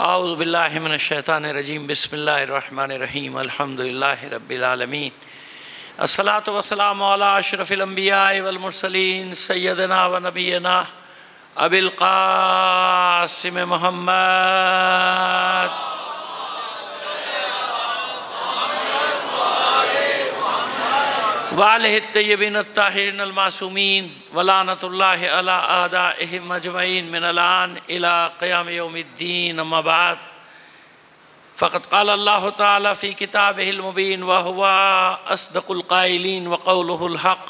اعوذ باللہ من الشیطان الرجیم بسم اللہ الرحمن الرحیم الحمدللہ رب العالمین الصلاۃ والسلام علی اشرف الانبیاء والمرسلین سیدنا و نبینا ابی القاسم محمد وآلہ الطیبین الطاہرین المعصومین ولعنۃ اللہ علی اعدائہم اجمعین من الآن الی قیام یوم الدین اما بعد فقد قال اللہ تعالی فی کتابہ المبین وہو اصدق القائلین وقولہ الحق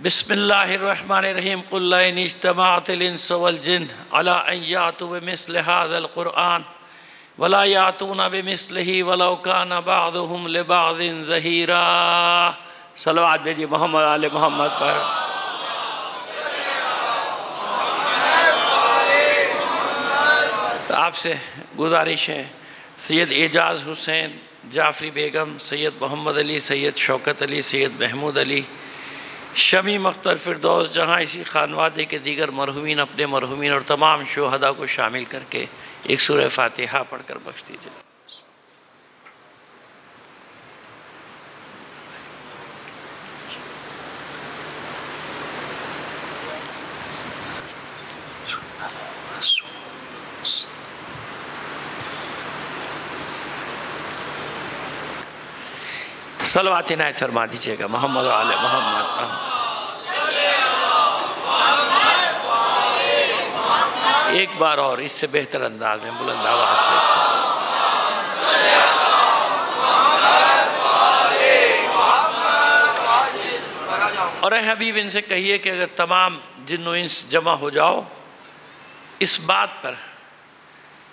بسم اللہ الرحمن الرحیم قل لئن اجتمعت الانس والجن علی ان یأتوا بمثل ھذا القرآن ولا یأتون بمثلہ ولو کان بعضهم لبعض ظہیرا۔ صلوات بھیجیے محمد آل محمد پر۔ آپ سے گزارش ہے سید اعجاز حسین جعفری بیگم، سید محمد علی، سید شوکت علی، سید محمود علی، شمی مختار فردوس جہاں اسی خانوادے کے دیگر مرحومین اپنے مرحومین اور تمام شہداء کو شامل کر کے ایک سورہ فاتحہ پڑھ کر بخش دیجیے۔ صلوات عنایت فرما دیجئے گا محمد و آل محمد۔ ایک بار اور اس سے بہتر انداز میں بلند آواز سے اور اے حبیب ان سے کہیے کہ اگر تمام جن و انس جمع ہو جاؤ اس بات پر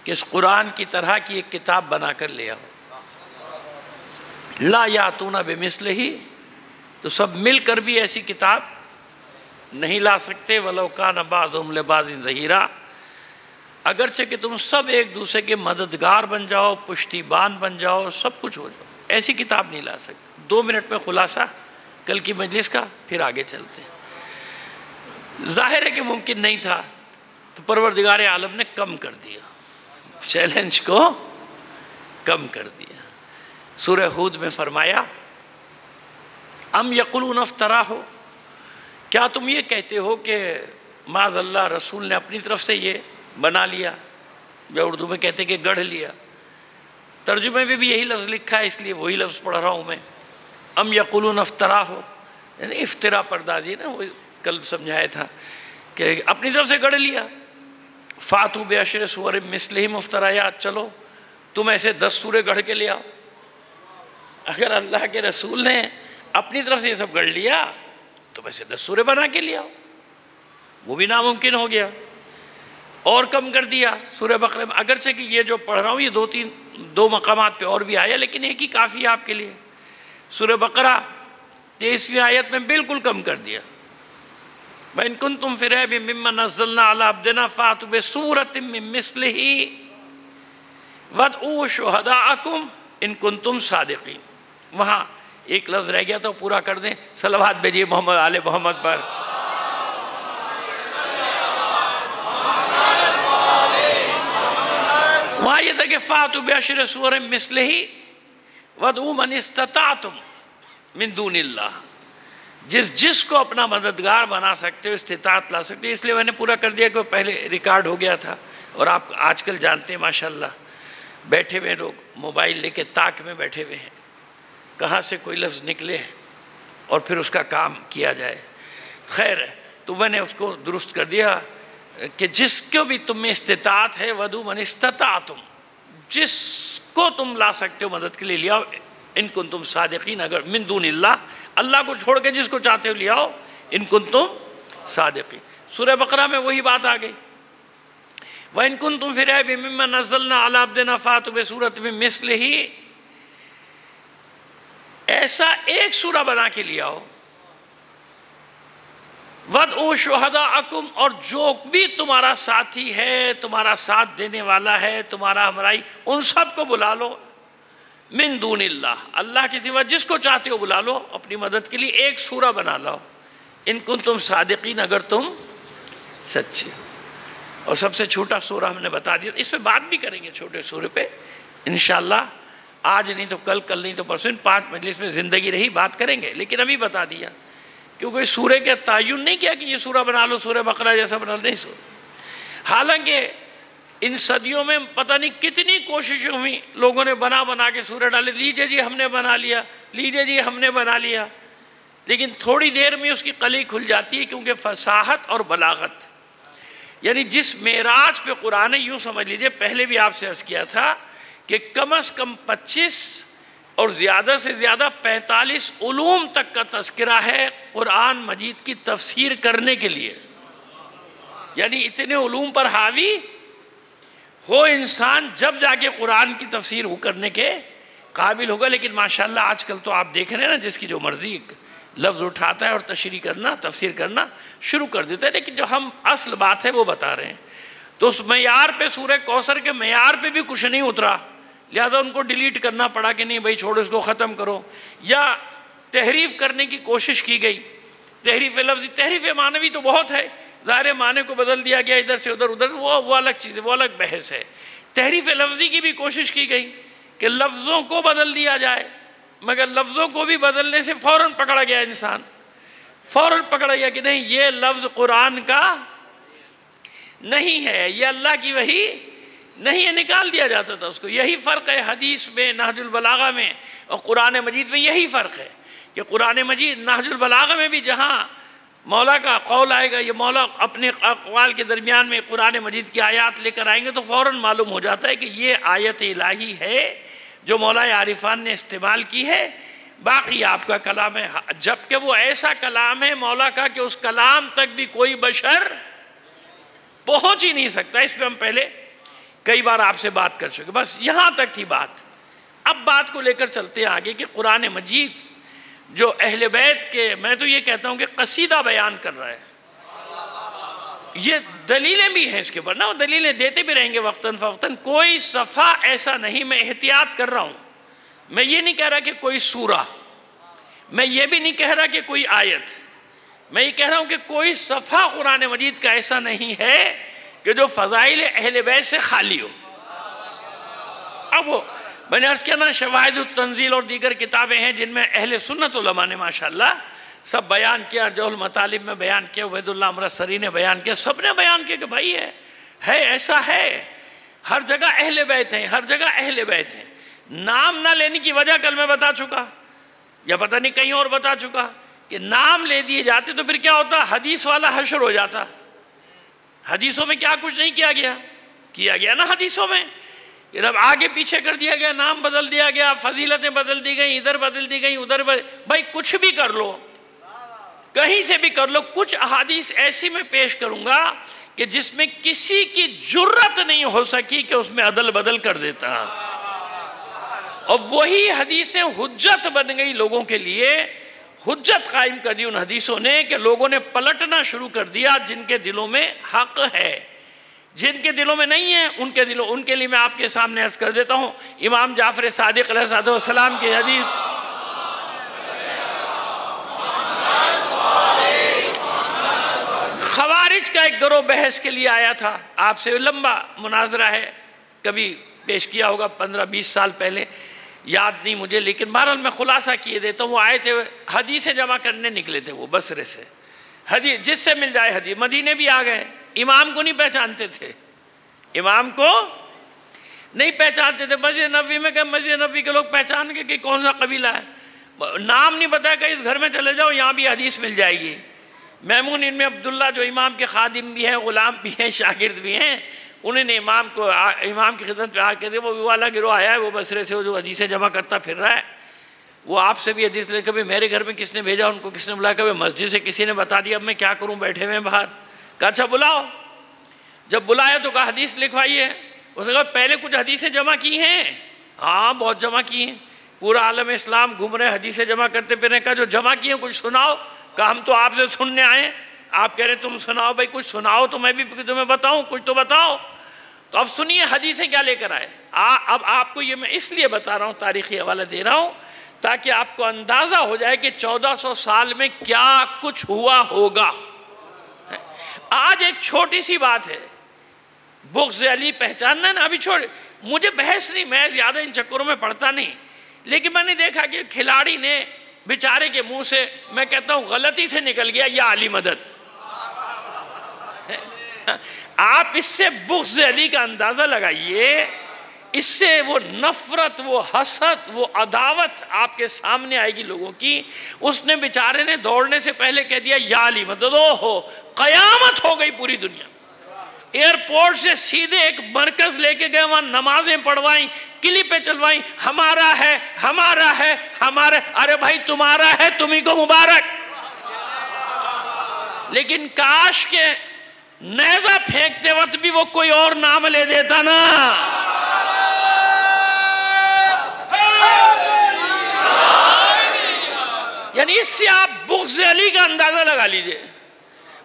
کہ اس قرآن کی طرح کی ایک کتاب بنا کر لے آؤ، لا یاتون بمثلہ، تو سب مل کر بھی ایسی کتاب نہیں لا سکتے، ولو کان بعضهم لبعض ظہیرا، اگرچہ کہ تم سب ایک دوسرے کے مددگار بن جاؤ، پشتی بان بن جاؤ، سب کچھ ہو جاؤ، ایسی کتاب نہیں لا سکتے۔ 2 منٹ میں خلاصہ کل کی مجلس کا، پھر آگے چلتے ہیں۔ ظاہر ہے کہ ممکن نہیں تھا تو پروردگار عالم نے کم کر دیا، چیلنج کو کم کر دیا۔ سورہ ہود میں فرمایا ام یقولون افتراہ، کیا تم یہ کہتے ہو کہ معاذ اللہ رسول نے اپنی طرف سے یہ بنا لیا، جو اردو میں کہتے کہ گڑھ لیا، ترجمے میں بھی یہی لفظ لکھا ہے اس لیے وہی لفظ پڑھ رہا ہوں میں۔ ام یقولون افتراہ یعنی افترا پردازی نا، وہ کل سمجھایا تھا کہ اپنی طرف سے گڑھ لیا۔ فاتو بعشر سور مثلہ مفتریات، چلو تم ایسے 10 سورے گڑھ کے لے آؤ۔ اگر اللہ کے رسول نے اپنی طرف سے یہ سب گڑھ لیا تو ویسے 10 سورے بنا کے لیا، وہ بھی ناممکن ہو گیا۔ اور کم کر دیا سورہ بقرہ میں، اگرچہ کہ یہ جو پڑھ رہا ہوں یہ 2 مقامات پہ اور بھی آیا، لیکن ایک ہی کافی ہے آپ کے لیے۔ سورہ بقرہ 23ویں آیت میں بالکل کم کر دیا، وَإِن كُنتُمْ فِي رَيْبٍ مِّمَّا نَزَّلْنَا عَلَىٰ عَبْدِنَا فَأْتُوا بِسُورَةٍ مِّن مِّثْلِهِ وَادْعُوا شُهَدَاءَكُمْ إِن كُنتُمْ صَادِقِينَ۔ وہاں ایک لفظ رہ گیا تو پورا کر دیں، صلوات بھیجیے محمد آل محمد پر۔ وہاں یہ تھا کہ فَأْتُوا بِعَشْرِ سُوَرٍ مِّثْلِهِ وَادْعُوا مَنِ اسْتَطَعْتُمْ مِن دُونِ اللَّهِ، جس کو اپنا مددگار بنا سکتے ہو، استطاعت لا سکتے ہو۔ اس لیے میں نے پورا کر دیا کہ وہ پہلے ریکارڈ ہو گیا تھا، اور آپ آج کل جانتے ہیں ماشاءاللہ بیٹھے ہوئے لوگ موبائل لے کے تاک میں بیٹھے ہوئے ہیں، کہاں سے کوئی لفظ نکلے اور پھر اس کا کام کیا جائے۔ خیر ہے، تو میں نے اس کو درست کر دیا کہ جس کو بھی تم میں استطاعت ہے، وَدُو مَنِ اسْتَطَعْتُمْ، جس کو تم لا سکتے ہو مدد کے لیے لے آؤ، ان کنتم صادقین، اگر من دون اللہ، اللہ کو چھوڑ کے جس کو چاہتے ہو لے آؤ، ان کنتم صادقین۔ سورہ بقرہ میں وہی بات آ گئی، وَإِن كُنتُمْ فِي رَيْبٍ مِّمَّا نَزَّلْنَا عَلَىٰ عَبْدِنَا فَأْتُوا بِسُورَةٍ مِّن مِّثْلِهِ، ایسا ایک سورہ بنا کے لے آؤ، وَادْعُوا شُهَدَاءَكُمْ، اور جو بھی تمہارا ساتھی ہے، تمہارا ساتھ دینے والا ہے، تمہارا ہمراہی، ان سب کو بلا لو، من دون اللہ، اللہ کے سوا جس کو چاہتے ہو بلا لو اپنی مدد کے لیے، ایک سورہ بنا لو، ان کنتم صادقین، اگر تم سچے۔ اور سب سے چھوٹا سورہ ہم نے بتا دیا. اس پہ بات بھی کریں گے چھوٹے سورے پہ انشاءاللہ. آج نہیں تو کل نہیں تو پرسوں 5 مجلس میں زندگی رہی بات کریں گے. لیکن ابھی بتا دیا کیونکہ سورے کا تعین نہیں کیا کہ یہ سورہ بنا لو سورہ بقرہ جیسا بنا لو. نہیں حالانکہ ان صدیوں میں پتہ نہیں کتنی کوششیں ہوئی, لوگوں نے بنا کے سورہ ڈالے. لیجئے جی ہم نے بنا لیا, لیجئے جی ہم نے بنا لیا. لیکن تھوڑی دیر میں اس کی کلی کھل جاتی ہے, کیونکہ فصاحت اور بلاغت, یعنی جس معراج پہ قرآن, یوں سمجھ لیجئے پہلے بھی آپ سے عرض کیا تھا کہ کم از کم 25 اور زیادہ سے زیادہ 45 علوم تک کا تذکرہ ہے قرآن مجید کی تفسیر کرنے کے لیے. یعنی اتنے علوم پر حاوی ہو انسان جب جا کے قرآن کی تفسیر کرنے کے قابل ہوگا. لیکن ماشاءاللہ آج کل تو آپ دیکھ رہے ہیں نا, جس کی جو مرضی لفظ اٹھاتا ہے اور تشریح کرنا تفسیر کرنا شروع کر دیتا ہے. لیکن جو ہم اصل بات ہے وہ بتا رہے ہیں. تو اس معیار پہ سورہ کوثر کے معیار پہ بھی کچھ نہیں اترا, لہذا ان کو ڈیلیٹ کرنا پڑا کہ نہیں بھائی چھوڑو اس کو ختم کرو, یا تحریف کرنے کی کوشش کی گئی. تحریف لفظی, تحریف معنوی تو بہت ہے, ظاہر معنی کو بدل دیا گیا ادھر سے ادھر, وہ الگ چیز ہے, وہ الگ بحث ہے. تحریف لفظی کی بھی کوشش کی گئی کہ لفظوں کو بدل دیا جائے, مگر لفظوں کو بھی بدلنے سے فوراً پکڑا گیا انسان, فوراً پکڑا گیا کہ نہیں یہ لفظ قرآن کا نہیں ہے, یہ اللہ کی وحی نہیں ہے, نکال دیا جاتا تھا اس کو. یہی فرق ہے حدیث میں, نہج البلاغہ میں اور قرآن مجید میں. یہی فرق ہے کہ قرآن مجید نہج البلاغہ میں بھی جہاں مولا کا قول آئے گا, یہ مولا اپنے اقوال کے درمیان میں قرآن مجید کی آیات لے کر آئیں گے تو فوراً معلوم ہو جاتا ہے کہ یہ آیت الہی ہے جو مولا عارفان نے استعمال کی ہے, باقی آپ کا کلام ہے. جبکہ وہ ایسا کلام ہے مولا کا کہ اس کلام تک بھی کوئی بشر پہنچ ہی نہیں سکتا. اس پہ ہم پہلے کئی بار آپ سے بات کر چکے, بس یہاں تک تھی بات. اب بات کو لے کر چلتے ہیں آگے کہ قرآن مجید جو اہل بیت کے, میں تو یہ کہتا ہوں کہ قصیدہ بیان کر رہا ہے. یہ دلیلیں بھی ہیں اس کے اوپر نا, وہ دلیلیں دیتے بھی رہیں گے وقتاً فوقتاً. کوئی صفحہ ایسا نہیں, میں احتیاط کر رہا ہوں, میں یہ نہیں کہہ رہا کہ کوئی سورہ, میں یہ بھی نہیں کہہ رہا کہ کوئی آیت, میں یہ کہہ رہا ہوں کہ کوئی صفحہ قرآن مجید کا ایسا نہیں ہے کہ جو فضائل اہل بیت سے خالی ہو. اب وہ میں نے عرض کیا نا, شواہد التنزیل اور دیگر کتابیں ہیں جن میں اہل سنت علماء نے ماشاءاللہ سب بیان کیا, ارجاء المطالب میں بیان کیا, عبید اللہ امرتسری نے بیان کیا, سب نے بیان کیا کہ بھائی ہے ایسا ہے, ہر جگہ اہل بیت ہیں, ہر جگہ اہل بیت ہیں. نام نہ لینے کی وجہ کل میں بتا چکا, یا پتہ نہیں کہیں اور بتا چکا, کہ نام لے دیے جاتے تو پھر کیا ہوتا, حدیث والا حشر ہو جاتا. حدیثوں میں کیا کچھ نہیں کیا گیا نا حدیثوں میں, یہ اب آگے پیچھے کر دیا گیا, نام بدل دیا گیا, فضیلتیں بدل دی گئیں, ادھر بدل دی گئیں, ادھر بھائی کچھ بھی کر لو, کہیں سے بھی کر لو. کچھ احادیث ایسی میں پیش کروں گا کہ جس میں کسی کی جرت نہیں ہو سکی کہ اس میں عدل بدل کر دیتا, اور وہی حدیثیں حجت بن گئی لوگوں کے لیے. حجت قائم کر دی ان حدیثوں نے کہ لوگوں نے پلٹنا شروع کر دیا. جن کے دلوں میں حق ہے, جن کے دلوں میں نہیں ہے, ان کے لیے میں آپ کے سامنے عرض کر دیتا ہوں. امام جعفر صادق علیہ السلام کی حدیث, خوارج کا ایک گروہ بحث کے لیے آیا تھا, آپ سے لمبا مناظرہ ہے, کبھی پیش کیا ہوگا 15-20 سال پہلے, یاد نہیں مجھے, لیکن بہرحال میں خلاصہ کیے دیتا ہوں. وہ آئے تھے, حدیثیں جمع کرنے نکلے تھے وہ بصرے سے, حدیث جس سے مل جائے حدیث. مدینے بھی آ گئے, امام کو نہیں پہچانتے تھے, امام کو نہیں پہچانتے تھے. مسجد نبوی میں کہ مسجد نبوی کے لوگ پہچان کے کہ کون سا قبیلہ ہے, نام نہیں بتایا کہ اس گھر میں چلے جاؤ یہاں بھی حدیث مل جائے گی. میمون ان میں عبداللہ جو امام کے خادم بھی ہیں, غلام بھی ہیں, شاگرد بھی ہیں, انہوں نے امام کی خدمت پہ آ کے وہ والا گروہ آیا ہے, وہ بصرے سے, وہ جو حدیثیں جمع کرتا پھر رہا ہے, وہ آپ سے بھی حدیث لے. کبھی میرے گھر میں کس نے بھیجا, ان کو کس نے بلایا, کبھی مسجد سے کسی نے بتا دیا, اب میں کیا کروں, بیٹھے ہوئے باہر. کہا اچھا بلاؤ. جب بلایا تو کہا حدیث لکھوائیے. اس نے کہا پہلے کچھ حدیثیں جمع کی ہیں. ہاں بہت جمع کی ہیں, پورا عالم اسلام گھوم رہے حدیثیں جمع کرتے پھر. کہا جو جمع کی ہیں کچھ سناؤ. کہا ہم تو آپ سے سننے آئے, آپ کہہ رہے تم سناؤ. بھائی کچھ سناؤ تو میں بھی تمہیں بتاؤں, کچھ تو بتاؤ. تو اب سنیے حدیثیں کیا لے کر آئے. اب آپ کو یہ میں اس لیے بتا رہا ہوں, تاریخی حوالہ دے رہا ہوں تاکہ آپ کو اندازہ ہو جائے کہ 1400 سال میں کیا کچھ ہوا ہوگا. آج ایک چھوٹی سی بات ہے, بغض علی پہچاننا نا، ابھی چھوڑ، مجھے بحث نہیں، میں زیادہ ان چکروں میں پڑھتا نہیں، لیکن میں نے دیکھا کہ کھلاڑی نے بیچارے کے منہ سے، میں کہتا ہوں غلطی سے نکل گیا یا علی مدد. آپ اس سے بغض علی کا اندازہ لگائیے، اس سے وہ نفرت، وہ حسد، وہ عداوت آپ کے سامنے آئے گی لوگوں کی. اس نے بیچارے نے دوڑنے سے پہلے کہہ دیا یا علی مدد، ہو قیامت ہو گئی پوری دنیا. ایئرپورٹ سے سیدھے ایک مرکز لے کے گئے، وہاں نمازیں پڑھوائیں، کلپیں چلوائیں، ہمارا ہے ہمارا ہے ہمارا. ارے بھائی تمہارا ہے، تمہیں کو مبارک. لیکن کاش کے نیزہ پھینکتے وقت بھی وہ کوئی اور نام لے دیتا نا. یعنی اس سے آپ بغض علی کا اندازہ لگا لیجئے.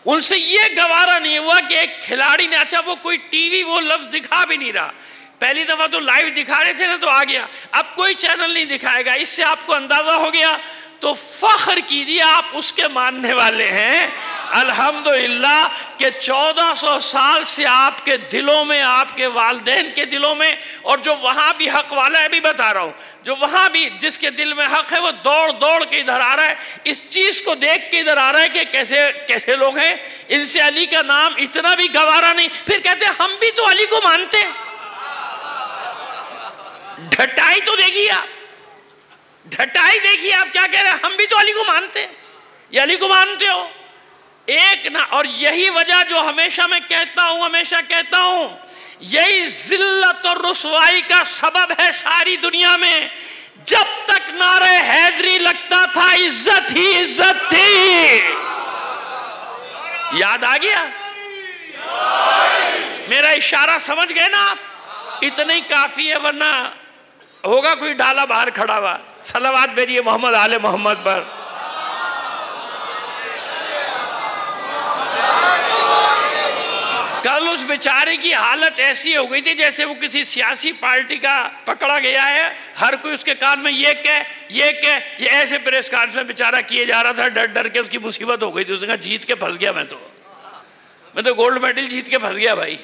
ان سے یہ گوارا نہیں ہوا کہ ایک کھلاڑی نے، اچھا وہ کوئی ٹی وی وہ لفظ دکھا بھی نہیں رہا، پہلی دفعہ تو لائیو دکھا رہے تھے نا تو آ گیا، اب کوئی چینل نہیں دکھائے گا. اس سے آپ کو اندازہ ہو گیا. تو فخر کیجئے آپ اس کے ماننے والے ہیں. الحمدللہ کہ 1400 سال سے آپ کے دلوں میں، آپ کے والدین کے دلوں میں، اور جو وہاں بھی حق والا ہے، بھی بتا رہا ہوں، جو وہاں بھی جس کے دل میں حق ہے وہ دوڑ دوڑ کے ادھر آ رہا ہے، اس چیز کو دیکھ کے ادھر آ رہا ہے کہ کیسے لوگ ہیں. ان سے علی کا نام اتنا بھی گوارا نہیں. پھر کہتے ہیں ہم بھی تو علی کو مانتے ہیں. ڈھٹائی تو دیکھیے آپ، ڈھٹائی دیکھیے آپ کیا کہہ رہے ہیں، ہم بھی تو علی کو مانتے ہیں. یہ علی کو مانتے ہو ایک نہ. اور یہی وجہ جو ہمیشہ میں کہتا ہوں، یہی ذلت اور رسوائی کا سبب ہے ساری دنیا میں. جب تک نعرہ حیدری لگتا تھا عزت ہی عزت تھی. یاد آ گیا میرا اشارہ، سمجھ گئے نا آپ؟ اتنا ہی کافی ہے، ورنہ ہوگا کوئی ڈالا باہر کھڑا ہوا. صلوات بھیجیے محمد آل محمد پر. کل اس بیچارے کی حالت ایسی ہو گئی تھی جیسے وہ کسی سیاسی پارٹی کا پکڑا گیا ہے، ہر کوئی اس کے کان میں یہ ایسے پریس کانفرنس میں بیچارہ کیے جا رہا تھا، ڈر ڈر کے اس کی مصیبت ہو گئی تھی. اس نے کہا جیت کے پھنس گیا، میں تو گولڈ میڈل جیت کے پھنس گیا بھائی.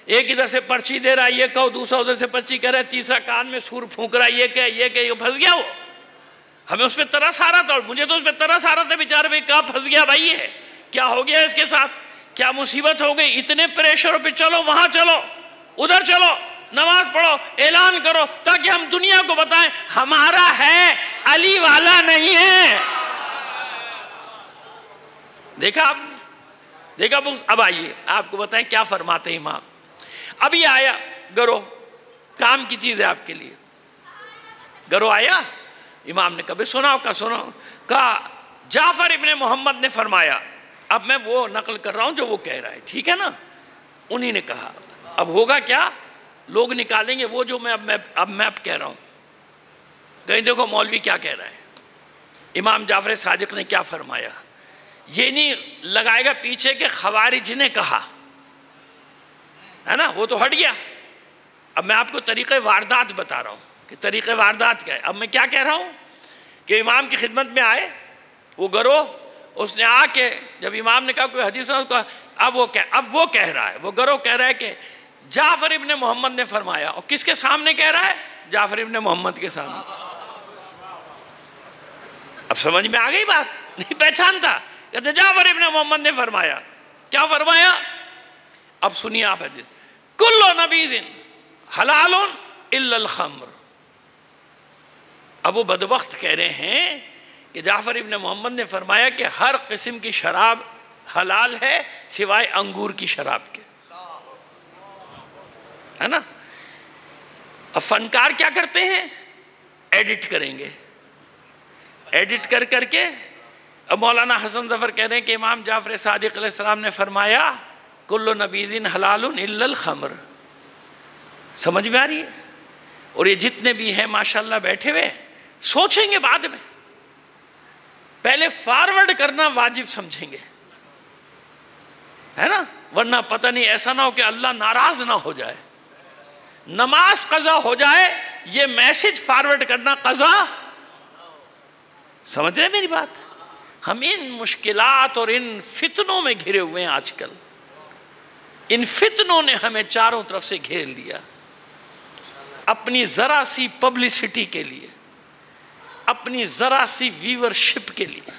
ایک ادھر سے پرچی دے رہا ہے، یہ کہو، دوسرا ادھر سے پرچی کہہ رہا ہے، تیسرا کان میں سور پھونک رہا ہے، یہ پھنس گیا. وہ ہمیں اس پہ ترس آ رہا تھا، اور مجھے تو اس پہ ترس آ رہا تھا بیچارے بھائی، کہاں پھنس گیا بھائی، یہ کیا ہو گیا اس کے ساتھ، کیا مصیبت ہو گئی. اتنے پریشر پہ چلو، وہاں چلو، ادھر چلو، نماز پڑھو، اعلان کرو، تاکہ ہم دنیا کو بتائیں ہمارا ہے، علی والا نہیں ہے. دیکھا آپ نے، دیکھا. اب آئیے آپ کو بتائیں کیا فرماتے ہیں امام. ابھی آیا گرو، کام کی چیز ہے آپ کے لیے. گرو آیا، امام نے کبھی سناؤ کہا جعفر ابن محمد نے فرمایا. اب میں وہ نقل کر رہا ہوں جو وہ کہہ رہا ہے، ٹھیک ہے نا. انہی نے کہا. اب ہوگا کیا، لوگ نکالیں گے وہ جو میں کہہ رہا ہوں. کہیں دیکھو مولوی کیا کہہ رہا ہے، امام جعفر صادق نے کیا فرمایا. یہ نہیں لگائے گا پیچھے کہ خوارج نے کہا ہے نا، وہ تو ہٹ گیا. اب میں آپ کو طریقہ واردات بتا رہا ہوں کہ طریقہ واردات کیا ہے. اب میں کیا کہہ رہا ہوں کہ امام کی خدمت میں آئے وہ گروہ، اس نے آ کے جب امام نے کہا کوئی حدیث، اب وہ کہہ رہا ہے، وہ گروہ کہہ رہا ہے کہ جعفر ابن محمد نے فرمایا. اور کس کے سامنے کہہ رہا ہے؟ جعفر ابن محمد کے سامنے. اب سمجھ میں آ گئی بات؟ نہیں پہچانتا. کہتے جعفر ابن محمد نے فرمایا. کیا فرمایا؟ اب سنیے آپ حدیث. کل نبیذ حلال الا الخمر. اب وہ بدبخت کہہ رہے ہیں کہ جعفر ابن محمد نے فرمایا کہ ہر قسم کی شراب حلال ہے سوائے انگور کی شراب کے، ہے نا. اب فنکار کیا کرتے ہیں؟ ایڈٹ کریں گے، ایڈٹ کر کے. اب مولانا حسن ظفر کہہ رہے ہیں کہ امام جعفر صادق علیہ السلام نے فرمایا کل نبیذ حلال الا الخمر. سمجھ میں آ رہی ہے؟ اور یہ جتنے بھی ہیں ماشاءاللہ بیٹھے ہوئے سوچیں گے بعد میں، پہلے فارورڈ کرنا واجب سمجھیں گے، ہے نا. ورنہ پتہ نہیں ایسا نہ ہو کہ اللہ ناراض نہ ہو جائے، نماز قضا ہو جائے، یہ میسج فارورڈ کرنا قضا. سمجھ رہے میری بات؟ ہم ان مشکلات اور ان فتنوں میں گھرے ہوئے ہیں آج کل. ان فتنوں نے ہمیں چاروں طرف سے گھیر لیا، اپنی ذرا سی پبلسٹی کے لیے، اپنی ذرا سی ویورشپ کے لیے،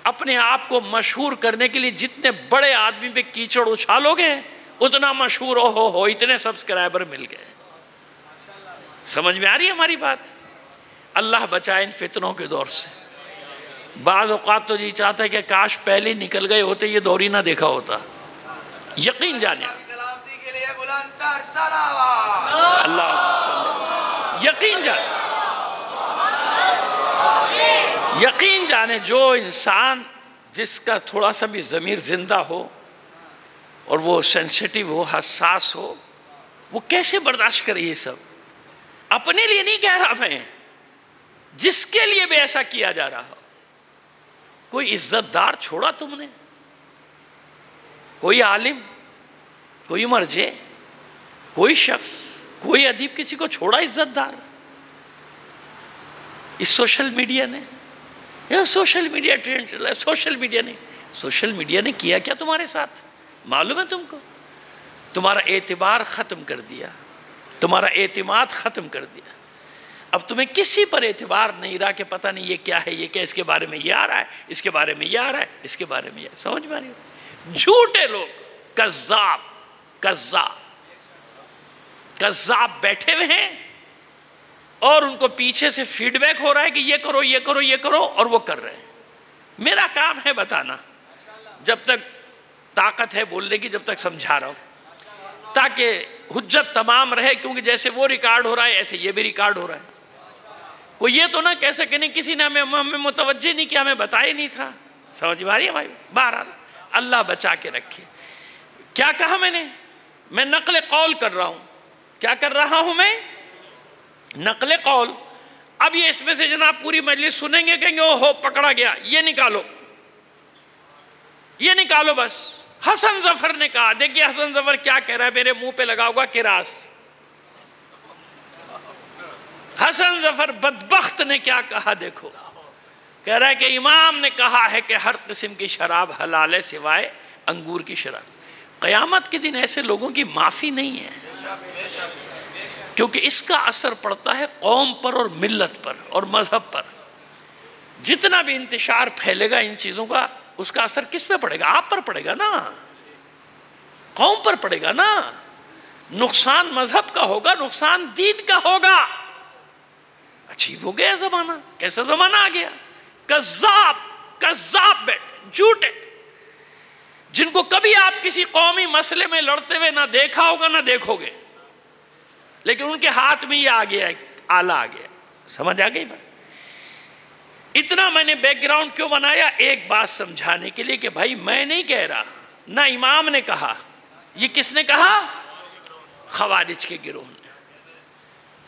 اپنے آپ کو مشہور کرنے کے لیے جتنے بڑے آدمی پہ کیچڑ اچھالو گے اتنا مشہور ہو اتنے سبسکرائبر مل گئے۔ سمجھ میں آ رہی ہے ہماری بات؟ اللہ بچائے ان فتنوں کے دور سے۔ بعض اوقات تو جی چاہتا ہے کہ کاش پہلے نکل گئے ہوتے، یہ دور ہی نہ دیکھا ہوتا۔ یقین جانے اللہ، یقین جانے جو انسان جس کا تھوڑا سا بھی ضمیر زندہ ہو اور وہ سینسیٹیو ہو، حساس ہو، وہ کیسے برداشت کرے یہ سب؟ اپنے لیے نہیں کہہ رہا میں، جس کے لیے بھی ایسا کیا جا رہا ہو۔ کوئی عزت دار چھوڑا تم نے؟ کوئی عالم، کوئی مرجع، کوئی شخص، کوئی ادیب کسی کو چھوڑا عزت دار؟ اس سوشل میڈیا نے، یہ سوشل میڈیا ٹرینڈ چل رہا ہے، سوشل میڈیا نے کیا کیا تمہارے ساتھ معلوم ہے تم کو؟ تمہارا اعتبار ختم کر دیا، تمہارا اعتماد ختم کر دیا۔ اب تمہیں کسی پر اعتبار نہیں رہا کہ پتہ نہیں یہ کیا ہے، یہ کیا، اس کے بارے میں یہ آ رہا ہے، اس کے بارے میں یہ آ رہا ہے، اس کے بارے میں یہ، سمجھ میں آ رہی ہے؟ جھوٹے لوگ، کذاب بیٹھے ہوئے ہیں اور ان کو پیچھے سے فیڈ بیک ہو رہا ہے کہ یہ کرو یہ کرو یہ کرو، اور وہ کر رہے ہیں۔ میرا کام ہے بتانا، جب تک طاقت ہے بولنے کی، جب تک سمجھا رہا ہوں، تاکہ حجت تمام رہے، کیونکہ جیسے وہ ریکارڈ ہو رہا ہے ایسے یہ بھی ریکارڈ ہو رہا ہے۔ کوئی یہ تو نہ کہہ سکے نہیں کسی نے ہمیں متوجہ نہیں کیا، ہمیں بتایا نہیں تھا۔ سمجھ میں آ رہی ہے بھائی؟ بہرحال اللہ بچا کے رکھے۔ کیا کہا میں نے؟ میں نقل قول کر رہا ہوں۔ کیا کر رہا ہوں میں؟ نقل قول۔ اب یہ اس میں سے جناب پوری مجلس سنیں گے، کہیں گے او ہو پکڑا گیا، یہ نکالو، یہ نکالو بس۔ حسن ظفر نے کہا، دیکھیے حسن ظفر کیا کہہ رہا ہے، میرے منہ پہ لگا ہوگا کراس۔ حسن ظفر بدبخت نے کیا کہا دیکھو، کہہ رہا ہے کہ امام نے کہا ہے کہ ہر قسم کی شراب حلال ہے سوائے انگور کی شراب۔ قیامت کے دن ایسے لوگوں کی معافی نہیں ہے، کیونکہ اس کا اثر پڑتا ہے قوم پر اور ملت پر اور مذہب پر۔ جتنا بھی انتشار پھیلے گا ان چیزوں کا، اس کا اثر کس پہ پڑے گا؟ آپ پر پڑے گا نا، قوم پر پڑے گا نا۔ نقصان مذہب کا ہوگا، نقصان دین کا ہوگا۔ عجیب ہو گیا زمانہ، کیسا زمانہ آ گیا؟ کذاب بیٹھے، جھوٹے، جن کو کبھی آپ کسی قومی مسئلے میں لڑتے ہوئے نہ دیکھا ہوگا نہ دیکھو گے، لیکن ان کے ہاتھ میں یہ آ گیا ہے، آلہ آ گیا۔ سمجھ آ گئی بات؟ اتنا میں نے بیک گراؤنڈ کیوں بنایا؟ ایک بات سمجھانے کے لیے کہ بھائی میں نہیں کہہ رہا، نہ امام نے کہا، یہ کس نے کہا؟ خوارج کے گروہ نے۔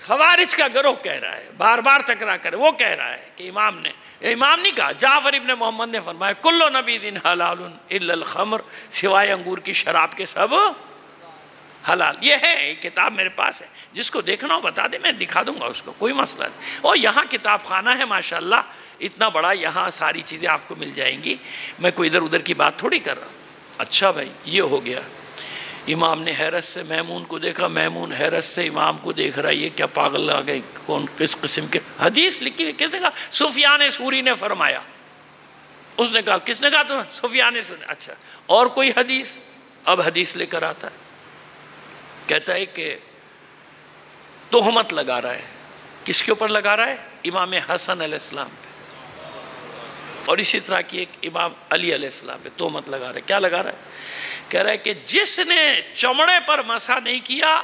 خوارج کا گروہ کہہ رہا ہے، بار بار تکرار کرے، وہ کہہ رہا ہے کہ امام نہیں کہا، جعفر ابن محمد نے فرمایا کل نبیذ حلال الا الخمر، سوائے انگور کی شراب کے سب حلال۔ یہ ہے کتاب میرے پاس ہے، جس کو دیکھنا ہو بتا دے، میں دکھا دوں گا اس کو، کوئی مسئلہ نہیں۔ اور یہاں کتاب خانہ ہے ماشاءاللہ اتنا بڑا، یہاں ساری چیزیں آپ کو مل جائیں گی، میں کوئی ادھر ادھر کی بات تھوڑی کر رہا ہوں۔ اچھا بھائی یہ ہو گیا، امام نے حیرت سے میمون کو دیکھا، میمون حیرت سے امام کو دیکھ رہا ہے، یہ کیا پاگل آ گئے، کون کس قسم کے؟ حدیث لکھی ہوئی، کس نے کہا؟ سفیان ثوری نے فرمایا۔ اس نے کہا، کس نے کہا؟ تو سفیان ثوری۔ اچھا اور کوئی حدیث؟ اب حدیث لے کر آتا ہے، کہتا ہے کہ تہمت لگا رہا ہے، کس کے اوپر لگا رہا ہے؟ امام حسن علیہ السلام پہ، اور اسی طرح کی ایک امام علی علیہ السلام پہ تہمت لگا رہا ہے۔ کیا لگا رہا ہے؟ کہہ رہا ہے کہ جس نے چمڑے پر مسح نہیں کیا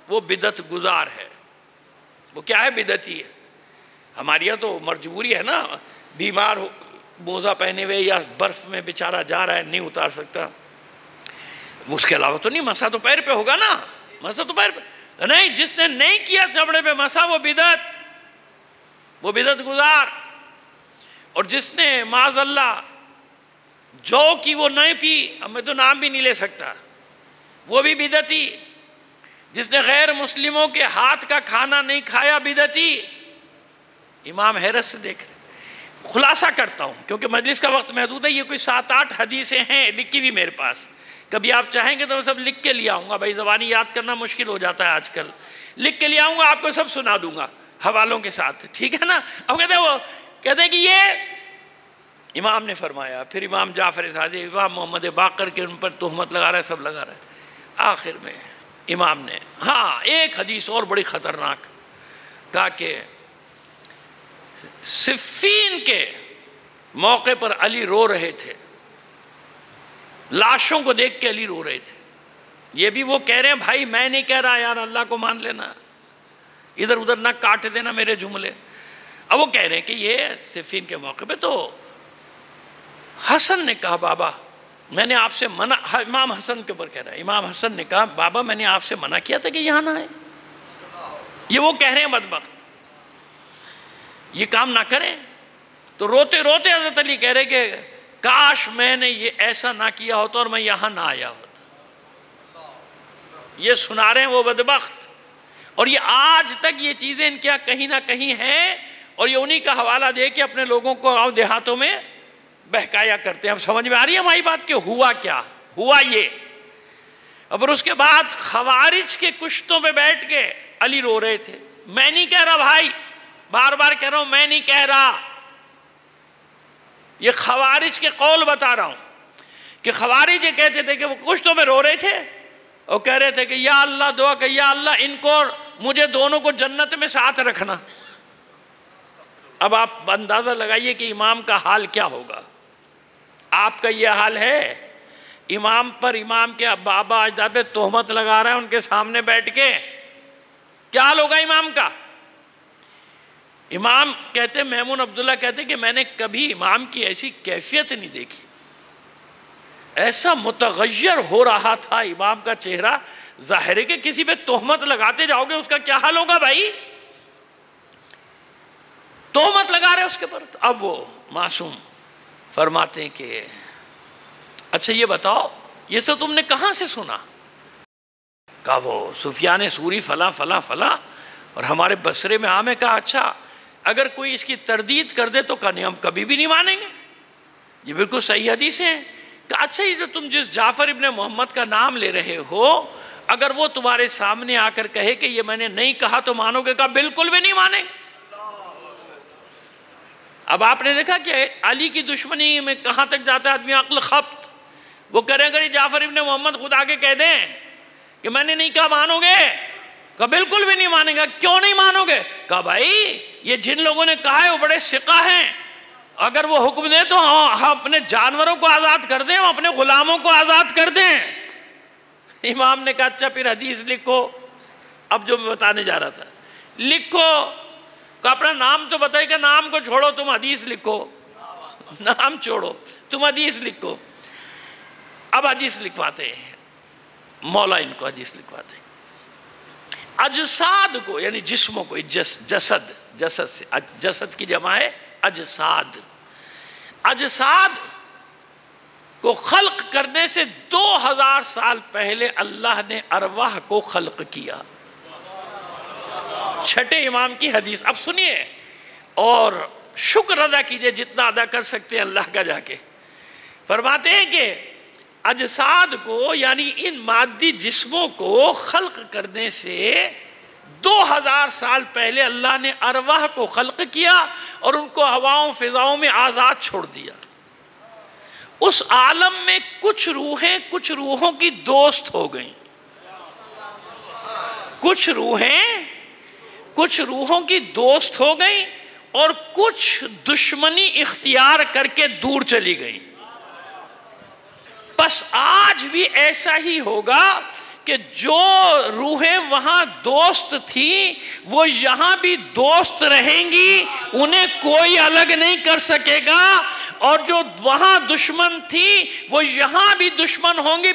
وہ بدعت گزار ہے۔ وہ کیا ہے؟ بدعتی ہے۔ ہمارے یہاں تو مجبوری ہے نا، بیمار ہو موزہ پہنے ہوئے یا برف میں بیچارہ جا رہا ہے نہیں اتار سکتا، اس کے علاوہ تو نہیں، مسح تو پیر پہ ہوگا نا، مسح تو پیر پہ نہیں۔ جس نے نہیں کیا چمڑے پہ مسح وہ بدعت گزار۔ اور جس نے معاذ اللہ جو کی وہ نہیں پی، اب میں تو نام بھی نہیں لے سکتا، وہ بھی بدعتی۔ جس نے غیر مسلموں کے ہاتھ کا کھانا نہیں کھایا، بدعتی۔ امام حیرت سے دیکھ رہے۔ خلاصہ کرتا ہوں کیونکہ مجلس کا وقت محدود ہے، یہ کوئی 7-8 حدیثیں ہیں لکھی ہوئی میرے پاس، کبھی آپ چاہیں گے تو میں سب لکھ کے لے آؤں گا، بھائی زبانی یاد کرنا مشکل ہو جاتا ہے آج کل، لکھ کے لے آؤں گا، آپ کو سب سنا دوں گا حوالوں کے ساتھ، ٹھیک ہے نا؟ اب کہتے ہیں کہ یہ امام نے فرمایا، پھر امام جعفر صادق، امام محمد باقر کے ان پر تہمت لگا رہا ہے، سب لگا رہا ہے۔ آخر میں امام نے ایک حدیث اور بڑی خطرناک کہا کہ صفین کے موقع پر علی رو رہے تھے، لاشوں کو دیکھ کے علی رو رہے تھے۔ یہ بھی وہ کہہ رہے ہیں بھائی میں نہیں کہہ رہا یار، اللہ کو مان لینا، ادھر ادھر نہ کاٹ دینا میرے جملے۔ اب وہ کہہ رہے ہیں کہ یہ صفین کے موقع پہ تو حسن نے کہا بابا میں نے آپ سے منع، امام حسن کے اوپر کہہ رہا ہے، امام حسن نے کہا بابا میں نے آپ سے منع کیا تھا کہ یہاں نہ آئے۔ یہ وہ کہہ رہے ہیں بدبخت، یہ کام نہ کریں۔ تو روتے روتے حضرت علی کہہ رہے کہ کاش میں نے یہ ایسا نہ کیا ہوتا اور میں یہاں نہ آیا ہوتا۔ یہ سنا رہے ہیں وہ بدبخت، اور یہ آج تک یہ چیزیں ان کیا کہیں نہ کہیں ہیں، اور یہ انہی کا حوالہ دے کے اپنے لوگوں کو گاؤں دیہاتوں میں بہکایا کرتے ہیں۔ اب سمجھ میں آ رہی ہے ہماری بات کہ ہوا کیا ہوا یہ۔ اب اس کے بعد خوارج کے کشتوں پہ بیٹھ کے علی رو رہے تھے۔ میں نہیں کہہ رہا بھائی، بار بار کہہ رہا ہوں میں نہیں کہہ رہا، یہ خوارج کے قول بتا رہا ہوں کہ خوارج یہ کہتے تھے کہ وہ کشتوں میں رو رہے تھے اور کہہ رہے تھے کہ یا اللہ دعا کہ یا اللہ ان کو اور مجھے دونوں کو جنت میں ساتھ رکھنا۔ اب آپ اندازہ لگائیے کہ امام کا حال کیا ہوگا۔ آپ کا یہ حال ہے، امام پر امام کے بابا اجداد پہ تہمت لگا رہا ہے ان کے سامنے بیٹھ کے، کیا حال ہوگا امام کا؟ امام کہتے میمون عبداللہ کہتے کہ میں نے کبھی امام کی ایسی کیفیت نہیں دیکھی، ایسا متغیر ہو رہا تھا امام کا چہرہ، ظاہر ہے کہ کسی پہ تہمت لگاتے جاؤ گے اس کا کیا حال ہوگا بھائی، تہمت لگا رہے اس کے پر۔ اب وہ معصوم فرماتے ہیں کہ اچھا یہ بتاؤ یہ سب تم نے کہاں سے سنا؟ کہا وہ سفیان ثوری فلاں فلاں فلاں، اور ہمارے بصرے میں عام ہے۔ کہا اچھا اگر کوئی اس کی تردید کر دے تو کہا ہم کبھی بھی نہیں مانیں گے، یہ بالکل صحیح حدیث ہے۔ کہا اچھا یہ جو تم جس جعفر ابن محمد کا نام لے رہے ہو اگر وہ تمہارے سامنے آ کر کہے کہ یہ میں نے نہیں کہا تو مانو گے؟ کہا بالکل بھی نہیں مانیں گے۔ اب آپ نے دیکھا کہ علی کی دشمنی میں کہاں تک جاتا ہے آدمی، عقل خبت۔ وہ کرے اگر یہ جعفر ابن محمد خدا کے کہہ دیں کہ میں نے نہیں کہا مانو گے؟ کہا بالکل بھی نہیں مانیں گا۔ کیوں نہیں مانو گے؟ کہا بھائی یہ جن لوگوں نے کہا ہے وہ بڑے ثقہ ہیں، اگر وہ حکم دیں تو ہم اپنے جانوروں کو آزاد کر دیں، ہم اپنے غلاموں کو آزاد کر دیں۔ امام نے کہا اچھا پھر حدیث لکھو۔ اب جو میں بتانے جا رہا تھا لکھو، کہ اپنا نام تو بتائے کہ نام کو چھوڑو تم حدیث لکھو، نام چھوڑو تم حدیث لکھو۔ اب حدیث لکھواتے ہیں، مولا ان کو حدیث لکھواتے ہیں۔ اجساد کو یعنی جسموں کو، جسد، جسد سے جسد کی جمع ہے اجساد، اجساد کو خلق کرنے سے 2000 سال پہلے اللہ نے ارواح کو خلق کیا۔ چھٹے امام کی حدیث اب سنیے اور شکر ادا کیجئے جتنا ادا کر سکتے ہیں اللہ کا جا کے۔ فرماتے ہیں کہ اجساد کو یعنی ان مادی جسموں کو خلق کرنے سے 2000 سال پہلے اللہ نے ارواح کو خلق کیا اور ان کو ہواؤں فضاؤں میں آزاد چھوڑ دیا۔ اس عالم میں کچھ روحیں کچھ روحوں کی دوست ہو گئیں، کچھ روحیں کچھ روحوں کی دوست ہو گئیں اور کچھ دشمنی اختیار کر کے دور چلی گئیں۔ بس آج بھی ایسا ہی ہوگا کہ جو روحیں وہاں دوست تھیں وہ یہاں بھی دوست رہیں گی، انہیں کوئی الگ نہیں کر سکے گا، اور جو وہاں دشمن تھی وہ یہاں بھی دشمن ہوں گی۔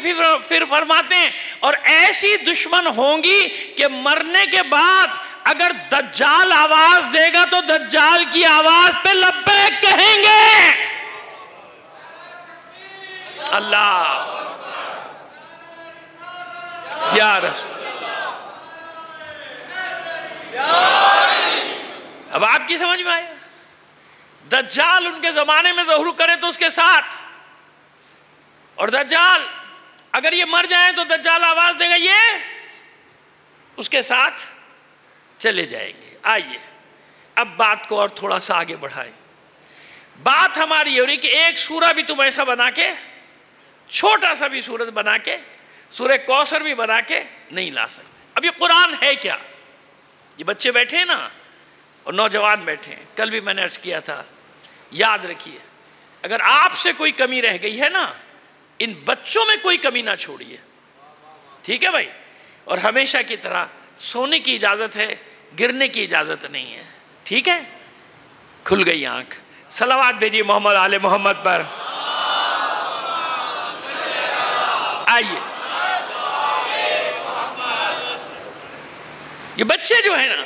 پھر فرماتے ہیں اور ایسی دشمن ہوں گی کہ مرنے کے بعد اگر دجال آواز دے گا تو دجال کی آواز پہ لبیک کہیں گے۔ اللہ یا رسول اب آپ کی سمجھ میں آیا؟ دجال ان کے زمانے میں ظہور کرے تو اس کے ساتھ، اور دجال اگر یہ مر جائیں تو دجال آواز دے گا یہ اس کے ساتھ چلے جائیں گے۔ آئیے اب بات کو اور تھوڑا سا آگے بڑھائیں۔ بات ہماری یہ ہو رہی کہ ایک سورہ بھی تم ایسا بنا کے، چھوٹا سا بھی سورت بنا کے، سورہ کوثر بھی بنا کے نہیں لا سکتے۔ اب یہ قرآن ہے کیا؟ یہ بچے بیٹھے ہیں نا اور نوجوان بیٹھے ہیں، کل بھی میں نے عرض کیا تھا، یاد رکھیے اگر آپ سے کوئی کمی رہ گئی ہے نا، ان بچوں میں کوئی کمی نہ چھوڑیے، ٹھیک ہے بھائی؟ اور ہمیشہ کی طرح سونے کی اجازت ہے، گرنے کی اجازت نہیں ہے، ٹھیک ہے؟ کھل گئی آنکھ۔ صلوات بھیجیے محمد آل محمد پر۔ آئیے یہ بچے جو ہیں نا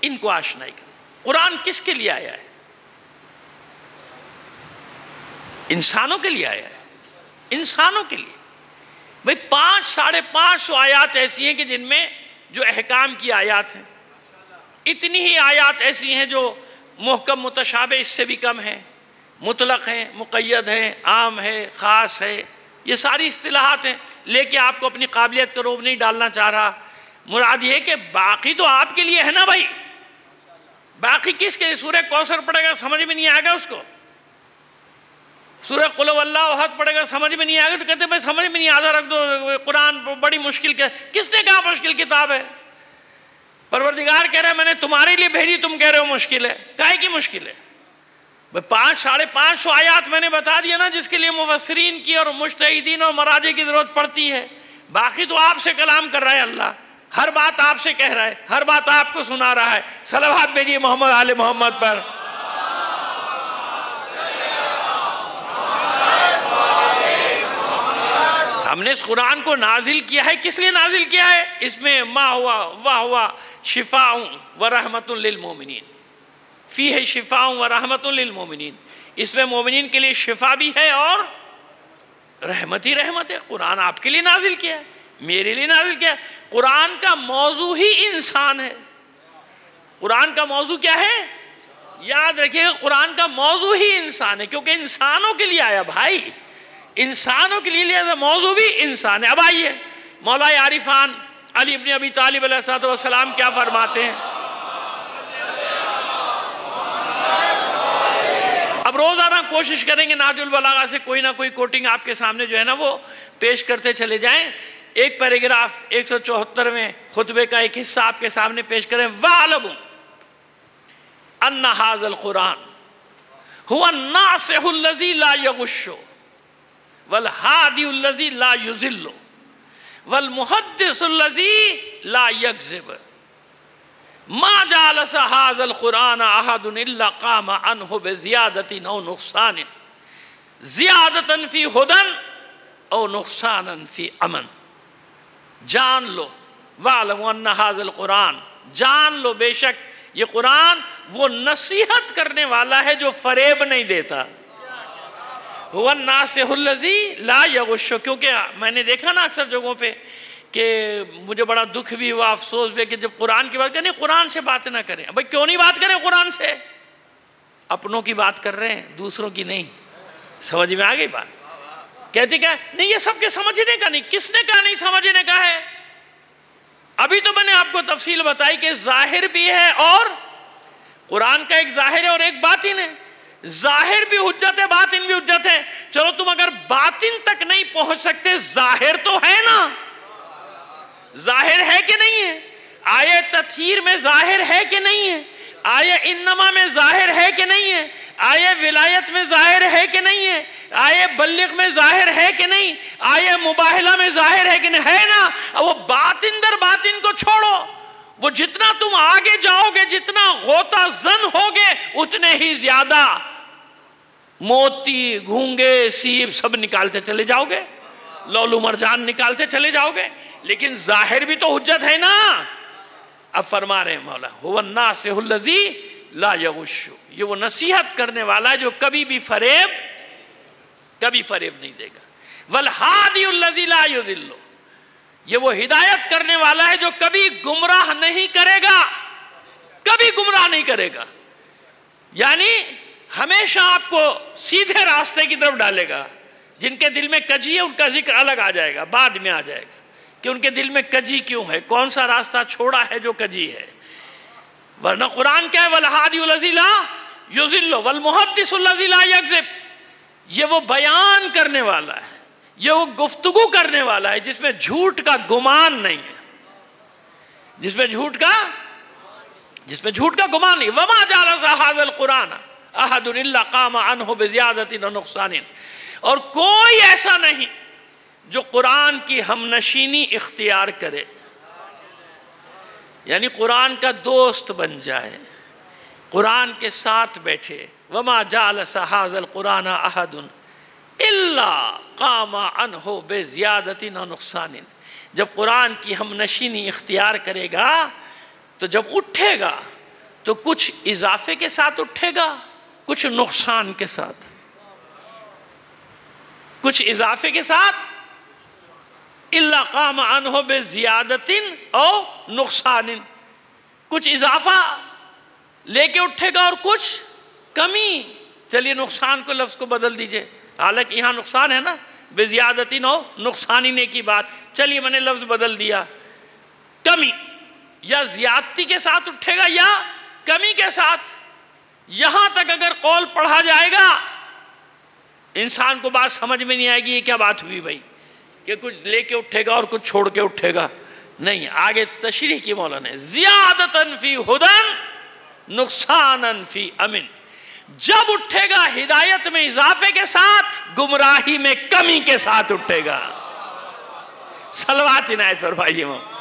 ان کو آشنائی کریں۔ قرآن کس کے لیے آیا ہے؟ انسانوں کے لیے آیا ہے، انسانوں کے لیے۔ بھئی 500-550 آیات ایسی ہیں کہ جن میں جو احکام کی آیات ہیں، اتنی ہی آیات ایسی ہیں جو محکم متشابہ اس سے بھی کم ہیں، مطلق ہیں، مقید ہیں، عام ہے، خاص ہے، یہ ساری اصطلاحات ہیں۔ لے کے آپ کو اپنی قابلیت کا روب نہیں ڈالنا چاہ رہا، مراد یہ کہ باقی تو آپ کے لیے ہے نا بھائی، باقی کس کے؟ سورہ کوثر پڑھے گا سمجھ میں نہیں آئے گا اس کو، سورہ قل هو اللہ احد پڑھے گا سمجھ میں نہیں آئے گا تو کہتے ہیں بھائی سمجھ میں نہیں آتا، رکھ دو، قرآن بڑی مشکل کس نے کہا مشکل کتاب ہے؟ پروردگار کہہ رہا ہے میں نے تمہارے لیے بھیجی، تم کہہ رہے ہو مشکل ہے، کائے کی مشکل ہے؟ 500-550 آیات میں نے بتا دیا نا جس کے لیے مفسرین کی اور مجتہدین اور مراجع کی ضرورت پڑتی ہے۔ باقی تو آپ سے کلام کر رہا ہے اللہ، ہر بات آپ سے کہہ رہا ہے، ہر بات آپ کو سنا رہا ہے۔ صلوات بھیجیے محمد آل محمد پر۔ ہم نے اس قرآن کو نازل کیا ہے، کس لیے نازل کیا ہے؟ اس میں ما ہوا وہوا شفاء و رحمت للمومنین، فیہ شفاء و رحمت للمومنین، اس میں مومنین کے لیے شفا بھی ہے اور رحمت ہی رحمت ہے۔ قرآن آپ کے لیے نازل کیا ہے، میرے لیے نازل کیا ہے۔ قرآن کا موضوع ہی انسان ہے۔ قرآن کا موضوع کیا ہے؟ یاد رکھیے گا، قرآن کا موضوع ہی انسان ہے، کیونکہ انسانوں کے لیے آیا بھائی، انسانوں کے لیے لہذا موضوع بھی انسان ہے۔ اب آئیے مولا عارفان علی ابن ابی طالب علیہ السلام کیا فرماتے ہیں۔ اب روزانہ کوشش کریں گے نہج البلاغہ سے کوئی نہ کوئی کوٹنگ آپ کے سامنے جو ہے نا وہ پیش کرتے چلے جائیں۔ ایک پیراگراف 174ویں خطبے کا ایک حصہ آپ کے سامنے پیش کریں۔ وَعْلَمُوا أَنَّ هَذَا الْقُرْآنَ هُوَ النَّاصِحُ الَّذِي لَا يَغُشُّ وَالْهَادِيُ الَّذِي لَا يُضِلُّ وَالْمُحَدِّثُ الَّذِي لَا يَكْذِبُ مَا جَالَسَ هَذَا الْقُرْآنَ أَحَدٌ إِلَّا قَامَ عَنْهُ بِزِيَادَةٍ أَوْ نُقْصَانٍ زِيَادَةً فِي هُدًى أَوْ نُقْصَانًا فِي أَمَنٍ۔ جان لو وَعْلَمُوا أَنَّ هَذَا الْقُرْآنَ، جان لو بے شک یہ قرآن وہ نصیحت کرنے والا ہے جو فریب نہیں دیتا۔ هُوَ النَّاصِحُ الَّذِي لَا يَغُشُّ، کیونکہ میں نے دیکھا نا اکثر جگہوں پہ کہ مجھے بڑا دکھ بھی ہوا، افسوس بھی کہ جب قرآن کی بات کریں قرآن سے بات نہ کریں۔ بھائی کیوں نہیں بات کریں قرآن سے؟ اپنوں کی بات کر رہے ہیں، دوسروں کی نہیں۔ سمجھ میں آ گئی بات؟ کہتے کیا نہیں یہ سب کے سمجھنے کا نہیں، کس نے کہا نہیں سمجھنے کا ہے؟ ابھی تو میں نے آپ کو تفصیل بتائی کہ ظاہر بھی ہے اور قرآن کا ایک ظاہر ہے اور ایک باطن ہے۔ ظاہر بھی حجت ہے، باطن بھی حجت ہے۔ چلو تم اگر باطن تک نہیں پہنچ سکتے، ظاہر تو ہے نا، ظاہر ہے کہ نہیں ہے؟ آیہ تطہیر میں ظاہر ہے کہ نہیں ہے؟ آیہ انما میں ظاہر ہے کہ نہیں ہے؟ آیہ ولایت میں ظاہر ہے کہ نہیں ہے؟ آیہ بلغ میں ظاہر ہے کہ نہیں؟ آیہ مباہلہ میں ظاہر ہے کہ نہیں؟ ہے نا؟ وہ باطن در باطن کو چھوڑو، وہ جتنا تم آگے جاؤ گے، جتنا غوطہ زن ہوگے، اتنے ہی زیادہ موتی، گھونگے، سیب سب نکالتے چلے جاؤ گے، لولو مرجان نکالتے چلے جاؤ گے، لیکن ظاہر بھی تو حجت ہے نا۔ اب فرما رہے ہیں مولا هُوَ النَّاصِحُ الَّذِي لَا يَغُشُّ، یہ وہ نصیحت کرنے والا ہے جو کبھی بھی فریب نہیں دے گا۔ وَالْهَادِيُ الَّذِي لَا يُضِلُّ، یہ وہ ہدایت کرنے والا ہے جو کبھی گمراہ نہیں کرے گا، کبھی گمراہ نہیں کرے گا، یعنی ہمیشہ آپ کو سیدھے راستے کی طرف ڈالے گا، جن کے دل میں کجی ہے ان کا ذکر الگ آ جائے گا، بعد میں آ جائے گا کہ ان کے دل میں کجی کیوں ہے، کون سا راستہ چھوڑا ہے جو کجی ہے۔ ورنہ قرآن کیا ہے، وَالْهَادِيُ الَّذِي لَا يُضِلُّ وَالْمُحَدِّثُ الَّذِي لَا يَكْذِبُ، یہ وہ بیان کرنے والا ہے، یہ وہ گفتگو کرنے والا ہے جس میں جھوٹ کا گمان نہیں ہے، جس میں جھوٹ کا گمان نہیں۔ وَمَا جَعَلَ هَٰذَا الْقُرْآنَ أَحَدٌ إِلَّا قَامَ عَنْهُ بِزِيَادَةٍ وَنُقْصَانٍ، اور کوئی ایسا نہیں جو قرآن کی ہم نشینی اختیار کرے، یعنی قرآن کا دوست بن جائے، قرآن کے ساتھ بیٹھے۔ وَمَا جَعَلَ هَٰذَا الْقُرْآنَ أَحَدٌ إِلَّا قَامَ عَنْهُ بِزِيَادَةٍ وَنُقْصَانٍ، جب قرآن کی ہم نشینی اختیار کرے گا تو جب اٹھے گا تو کچھ اضافے کے ساتھ اٹھے گا، کچھ نقصان کے ساتھ، کچھ اضافے کے ساتھ، إِلَّا قَامَ عَنْهُ بِزِيَادَةٍ أَوْ نُقْصَانٍ، کچھ اضافہ لے کے اٹھے گا اور کچھ کمی۔ چلیے نقصان کو لفظ کو بدل دیجئے، حالانکہ یہاں نقصان ہے نا، بِزِيَادَةٍ أَوْ نُقْصَانٍ کی بات، چلیے میں نے لفظ بدل دیا، کمی، یا زیادتی کے ساتھ اٹھے گا یا کمی کے ساتھ۔ یہاں تک اگر قول پڑھا جائے گا انسان کو بات سمجھ میں نہیں آئے گی، یہ کیا بات ہوئی بھائی کہ کچھ لے کے اٹھے گا اور کچھ چھوڑ کے اٹھے گا، نہیں۔ آگے تشریح کی مولانا، زیادتاً فی ہدن نقصاناً فی امن، جب اٹھے گا ہدایت میں اضافے کے ساتھ، گمراہی میں کمی کے ساتھ اٹھے گا۔ صلوات عنایت فرمائیے مولانا۔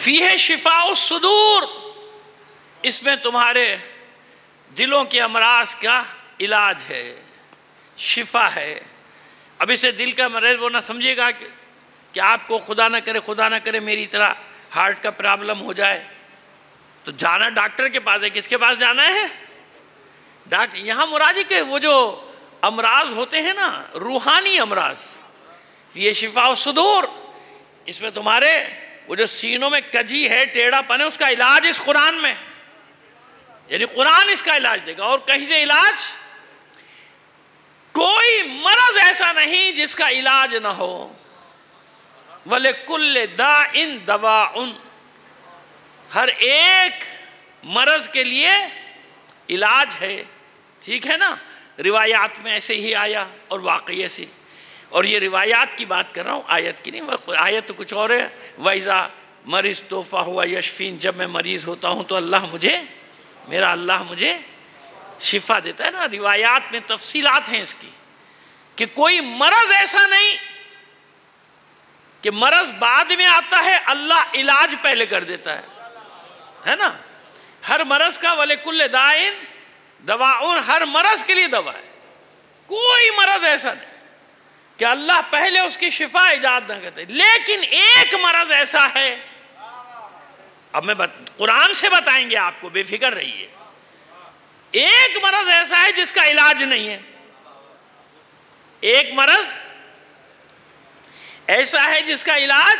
فیہ شفاء الصدور، اس میں تمہارے دلوں کے امراض کا علاج ہے، شفا ہے۔ اب اسے دل کا مرض وہ نہ سمجھے گا کہ آپ کو خدا نہ کرے میری طرح ہارٹ کا پرابلم ہو جائے تو جانا ڈاکٹر کے پاس ہے۔ کس کے پاس جانا ہے؟ ڈاکٹر۔ یہاں مراد ہے کہ وہ جو امراض ہوتے ہیں نا، روحانی امراض، یہ شفاء الصدور، اس میں تمہارے وہ جو سینوں میں کجی ہے، ٹیڑھا پن ہے، اس کا علاج اس قرآن میں، یعنی قرآن اس کا علاج دے گا۔ اور کہیں سے علاج؟ کوئی مرض ایسا نہیں جس کا علاج نہ ہو۔ وَلِكُلِّ دَاءٍ دَوَاءٌ، ہر ایک مرض کے لیے علاج ہے، ٹھیک ہے نا؟ روایات میں ایسے ہی آیا اور واقعی ایسی، اور یہ روایات کی بات کر رہا ہوں، آیت کی نہیں۔ آیت تو کچھ اور ہے، وَإِذَا مَرِضْتُ فَهُوَ يَشْفِينِ، جب میں مریض ہوتا ہوں تو میرا اللہ مجھے شفا دیتا ہے نا۔ روایات میں تفصیلات ہیں اس کی کہ کوئی مرض ایسا نہیں کہ مرض بعد میں آتا ہے، اللہ علاج پہلے کر دیتا ہے نا۔ ہر مرض کا وَلِكُلِّ دَاءٍ دَوَاءٌ، ہر مرض کے لیے دوا ہے۔ کوئی مرض ایسا نہیں کہ اللہ پہلے اس کی شفا ایجاد نہ کرتے۔ لیکن ایک مرض ایسا ہے، اب میں قرآن سے بتائیں گے آپ کو، بے فکر رہیے۔ ایک مرض ایسا ہے جس کا علاج نہیں ہے، ایک مرض ایسا ہے جس کا علاج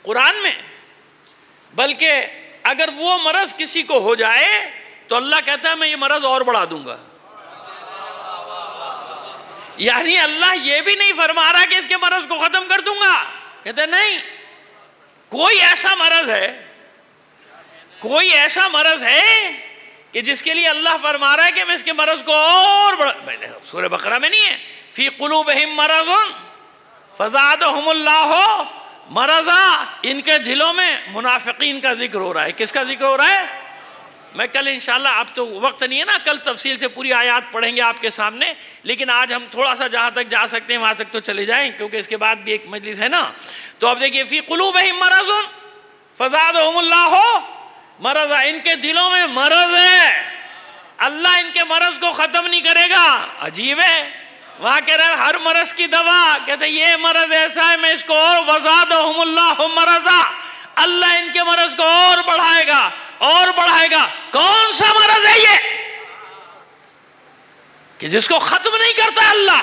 قرآن میں، بلکہ اگر وہ مرض کسی کو ہو جائے تو اللہ کہتا ہے میں یہ مرض اور بڑھا دوں گا۔ یعنی اللہ یہ بھی نہیں فرما رہا کہ اس کے مرض کو ختم کر دوں گا، کہتے نہیں، کوئی ایسا مرض ہے کہ جس کے لیے اللہ فرما رہا ہے کہ میں اس کے مرض کو اور بڑھا۔ سورہ بقرہ میں نہیں ہے، فی قلوبہم مرض فزادہم اللہ مرضا، ان کے دلوں میں منافقین کا ذکر ہو رہا ہے۔ کس کا ذکر ہو رہا ہے؟ میں کل انشاءاللہ، اب تو وقت نہیں ہے نا، کل تفصیل سے پوری آیات پڑھیں گے آپ کے سامنے، لیکن آج ہم تھوڑا سا جہاں تک جا سکتے ہیں وہاں تک تو چلے جائیں، کیونکہ اس کے بعد بھی ایک مجلس ہے نا۔ تو اب دیکھیے، فی قلوبہم مرض فزادہم اللہ مرضا، ان کے دلوں میں مرض ہے، اللہ ان کے مرض کو ختم نہیں کرے گا۔ عجیب ہے، وہاں کہہ رہے ہیں ہر مرض کی دوا، کہتے ہیں یہ مرض ایسا ہے میں اس کو اور وزادہم اللہ مرضا، اللہ ان کے مرض کو اور بڑھائے گا اور بڑھائے گا۔ کون سا مرض ہے یہ کہ جس کو ختم نہیں کرتا اللہ؟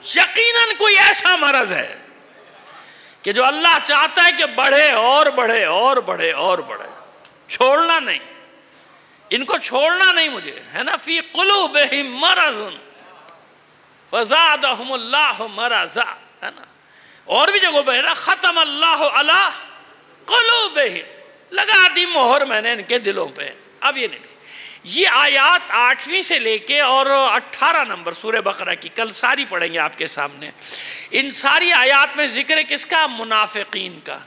یقیناً کوئی ایسا مرض ہے کہ جو اللہ چاہتا ہے کہ بڑھے اور بڑھے اور بڑھے اور بڑھے، چھوڑنا نہیں، ان کو چھوڑنا نہیں مجھے، ہے نا، فی قلوبہم مرض وزادہم اللہ مرضا، ہے نا۔ اور بھی جگہ پہ ہے نا، ختم اللہ علی قلوبہم، لگا دی مہر میں نے ان کے دلوں پہ۔ اب یہ نہیں، یہ آیات 8ویں سے لے کے اور 18 نمبر سورہ بقرہ کی کل ساری پڑھیں گے آپ کے سامنے۔ ان ساری آیات میں ذکر ہے کس کا؟ منافقین کا۔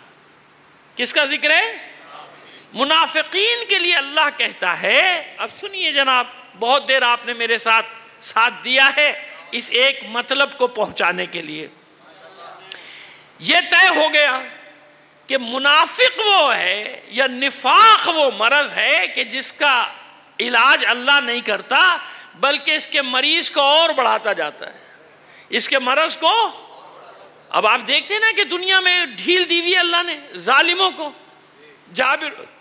کس کا ذکر ہے؟ منافقین کے لیے اللہ کہتا ہے، اب سنیے جناب، بہت دیر آپ نے میرے ساتھ دیا ہے اس ایک مطلب کو پہنچانے کے لیے۔ یہ طے ہو گیا کہ منافق وہ ہے یا نفاق وہ مرض ہے کہ جس کا علاج اللہ نہیں کرتا بلکہ اس کے مریض کو اور بڑھاتا جاتا ہے، اس کے مرض کو۔ اب آپ دیکھتے ہیں نا کہ دنیا میں ڈھیل دی ہوئی اللہ نے ظالموں کو،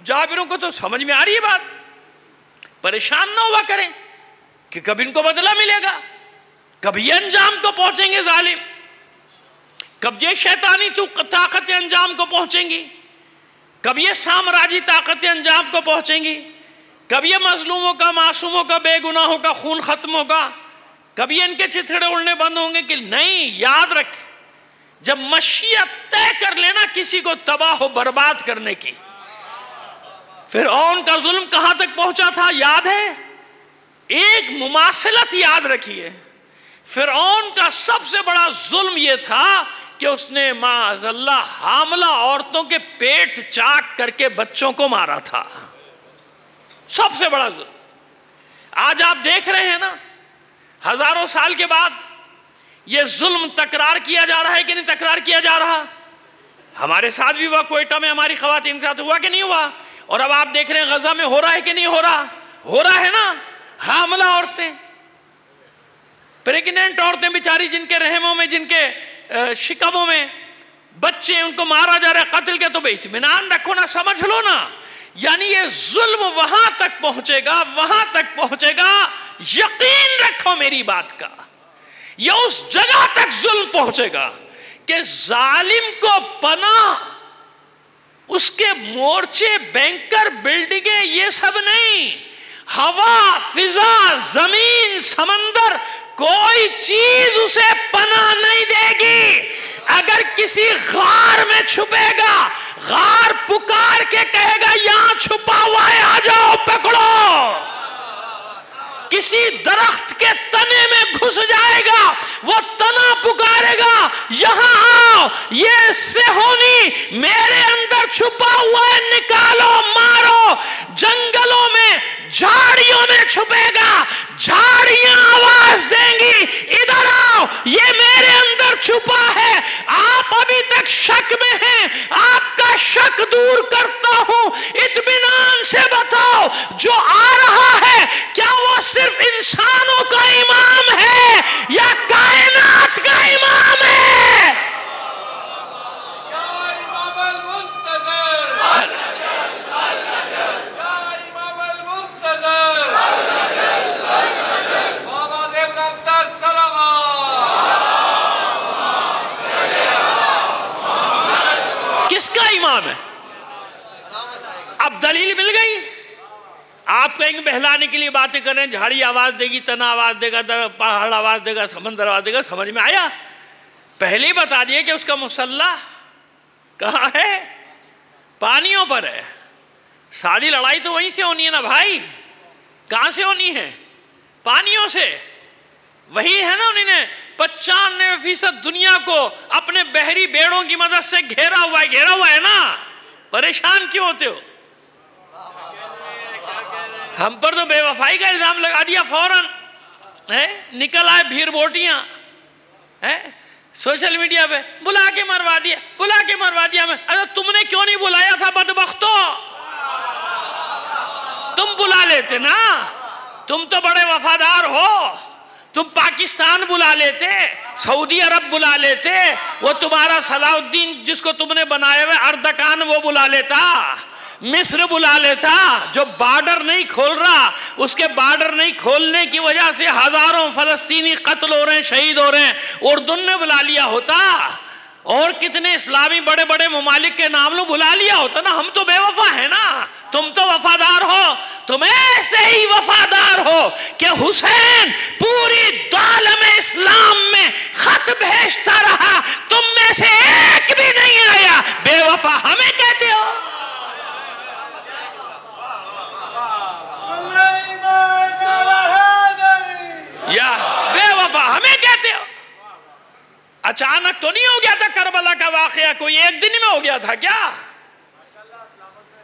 جابروں کو تو سمجھ میں آ رہی ہے بات، پریشان نہ ہوا کریں کہ کب ان کو بدلہ ملے گا، کب یہ انجام کو پہنچیں گے ظالم، کب یہ شیطانی طاقتیں انجام کو پہنچیں گی، کب یہ سامراجی طاقتیں انجام کو پہنچیں گی، کب یہ مظلوموں کا، معصوموں کا، بے گناہوں کا خون ختم ہوگا، کب یہ ان کے چتھڑے اڑنے بند ہوں گے؟ کہ نہیں، یاد رکھ، جب مشیت طے کر لینا کسی کو تباہ و برباد کرنے کی۔ فرعون کا ظلم کہاں تک پہنچا تھا یاد ہے؟ ایک مماثلت یاد رکھیے، فرعون کا سب سے بڑا ظلم یہ تھا کہ اس نے معاذ اللہ حاملہ عورتوں کے پیٹ چاک کر کے بچوں کو مارا تھا، سب سے بڑا ظلم۔ آج آپ دیکھ رہے ہیں نا، ہزاروں سال کے بعد یہ ظلم تکرار کیا جا رہا ہے کہ نہیں تکرار کیا جا رہا؟ ہمارے ساتھ بھی ہوا، کوئٹہ میں ہماری خواتین کے ساتھ ہوا کہ نہیں ہوا؟ اور اب آپ دیکھ رہے ہیں غزہ میں ہو رہا ہے کہ نہیں ہو رہا؟ ہو رہا ہے نا۔ حاملہ عورتیں، پریگننٹ عورتیں بیچاری، جن کے رحموں میں، جن کے شکموں میں بچے، ان کو مارا جا رہا ہے، قتل کے، تو بے اطمینان رکھو نا، سمجھ لو نا۔ یعنی یہ ظلم وہاں تک پہنچے گا، وہاں تک پہنچے گا، یقین رکھو میری بات کا، یہ اس جگہ تک ظلم پہنچے گا کہ ظالم کو پناہ، اس کے مورچے، بینکر، بلڈنگیں، یہ سب نہیں، ہوا، فضا، زمین، سمندر، کوئی چیز اسے پناہ نہیں دے گی۔ اگر کسی غار میں چھپے گا، غار پکار کے کہے گا یہاں چھپا ہوا ہے، آ جاؤ پکڑو۔ کسی درخت کے تنے میں گھس جائے گا، وہ تنا پکارے گا یہاں آؤ، یہ سہونی میرے اندر چھپا ہوا ہے، نکالو، مارو۔ جنگلوں میں، جھاڑیوں میں چھپے گا، جھاڑیاں آواز دیں گی ادھر آؤ، یہ میرے اندر چھپا ہے۔ آپ ابھی تک شک میں ہیں، آپ کا شک دور کرتا ہوں، اطمینان سے بتاؤ جو آ رہا ہے کیا وہ صرف انسانوں کا امام ہے یا کائنات کا امام ہے؟ یا امام المنتظر، یا امام المنتظر، محمد ابن السلام، کس کا امام ہے؟ اب دلیل مل گئی۔ آپ کہیں گے بہلانے کے لیے باتیں کر رہے ہیں، جھاڑی آواز دے گی، تنا آواز دے گا، پہاڑ آواز دے گا، سمندر آواز دے گا، سمجھ میں آیا؟ پہلے ہی بتا دیے کہ اس کا مسلح کہاں ہے؟ پانیوں پر ہے۔ ساری لڑائی تو وہیں سے ہونی ہے نا بھائی، کہاں سے ہونی ہے؟ پانیوں سے۔ وہی ہے نا، انہوں نے 95% دنیا کو اپنے بحری بیڑوں کی مدد سے گھیرا ہوا ہے نا، پریشان کیوں ہوتے ہو؟ ہم پر تو بے وفائی کا الزام لگا دیا فوراً، نکل آئے بھیر بوٹیاں، سوشل میڈیا پہ بلا کے مروا دیا میں۔ ارے تم نے کیوں نہیں بلایا تھا بدبختو؟ تم بلا لیتے نا، تم تو بڑے وفادار ہو، تم پاکستان بلا لیتے، سعودی عرب بلا لیتے، وہ تمہارا صلاح الدین جس کو تم نے بنایا ہوئے اردکان وہ بلا لیتا، مصر بلا لیتا جو بارڈر نہیں کھول رہا، اس کے بارڈر نہیں کھولنے کی وجہ سے ہزاروں فلسطینی قتل ہو رہے ہیں، شہید ہو رہے ہیں، اردن نے بلا لیا ہوتا، اور کتنے اسلامی بڑے بڑے ممالک کے نام لو بلا لیا ہوتا نا. ہم تو بے وفا ہیں نا، تم تو وفادار ہو. تم ایسے ہی وفادار ہو کہ حسین پوری عالم اسلام میں خط بھیجتا رہا، تم میں سے ایک بھی نہیں آیا. بے وفا ہمیں کہتے ہو؟ یا بے وفا ہمیں کہتے ہو؟ اچانک تو نہیں ہو گیا تھا کربلا کا واقعہ، کوئی ایک دن میں ہو گیا تھا کیا؟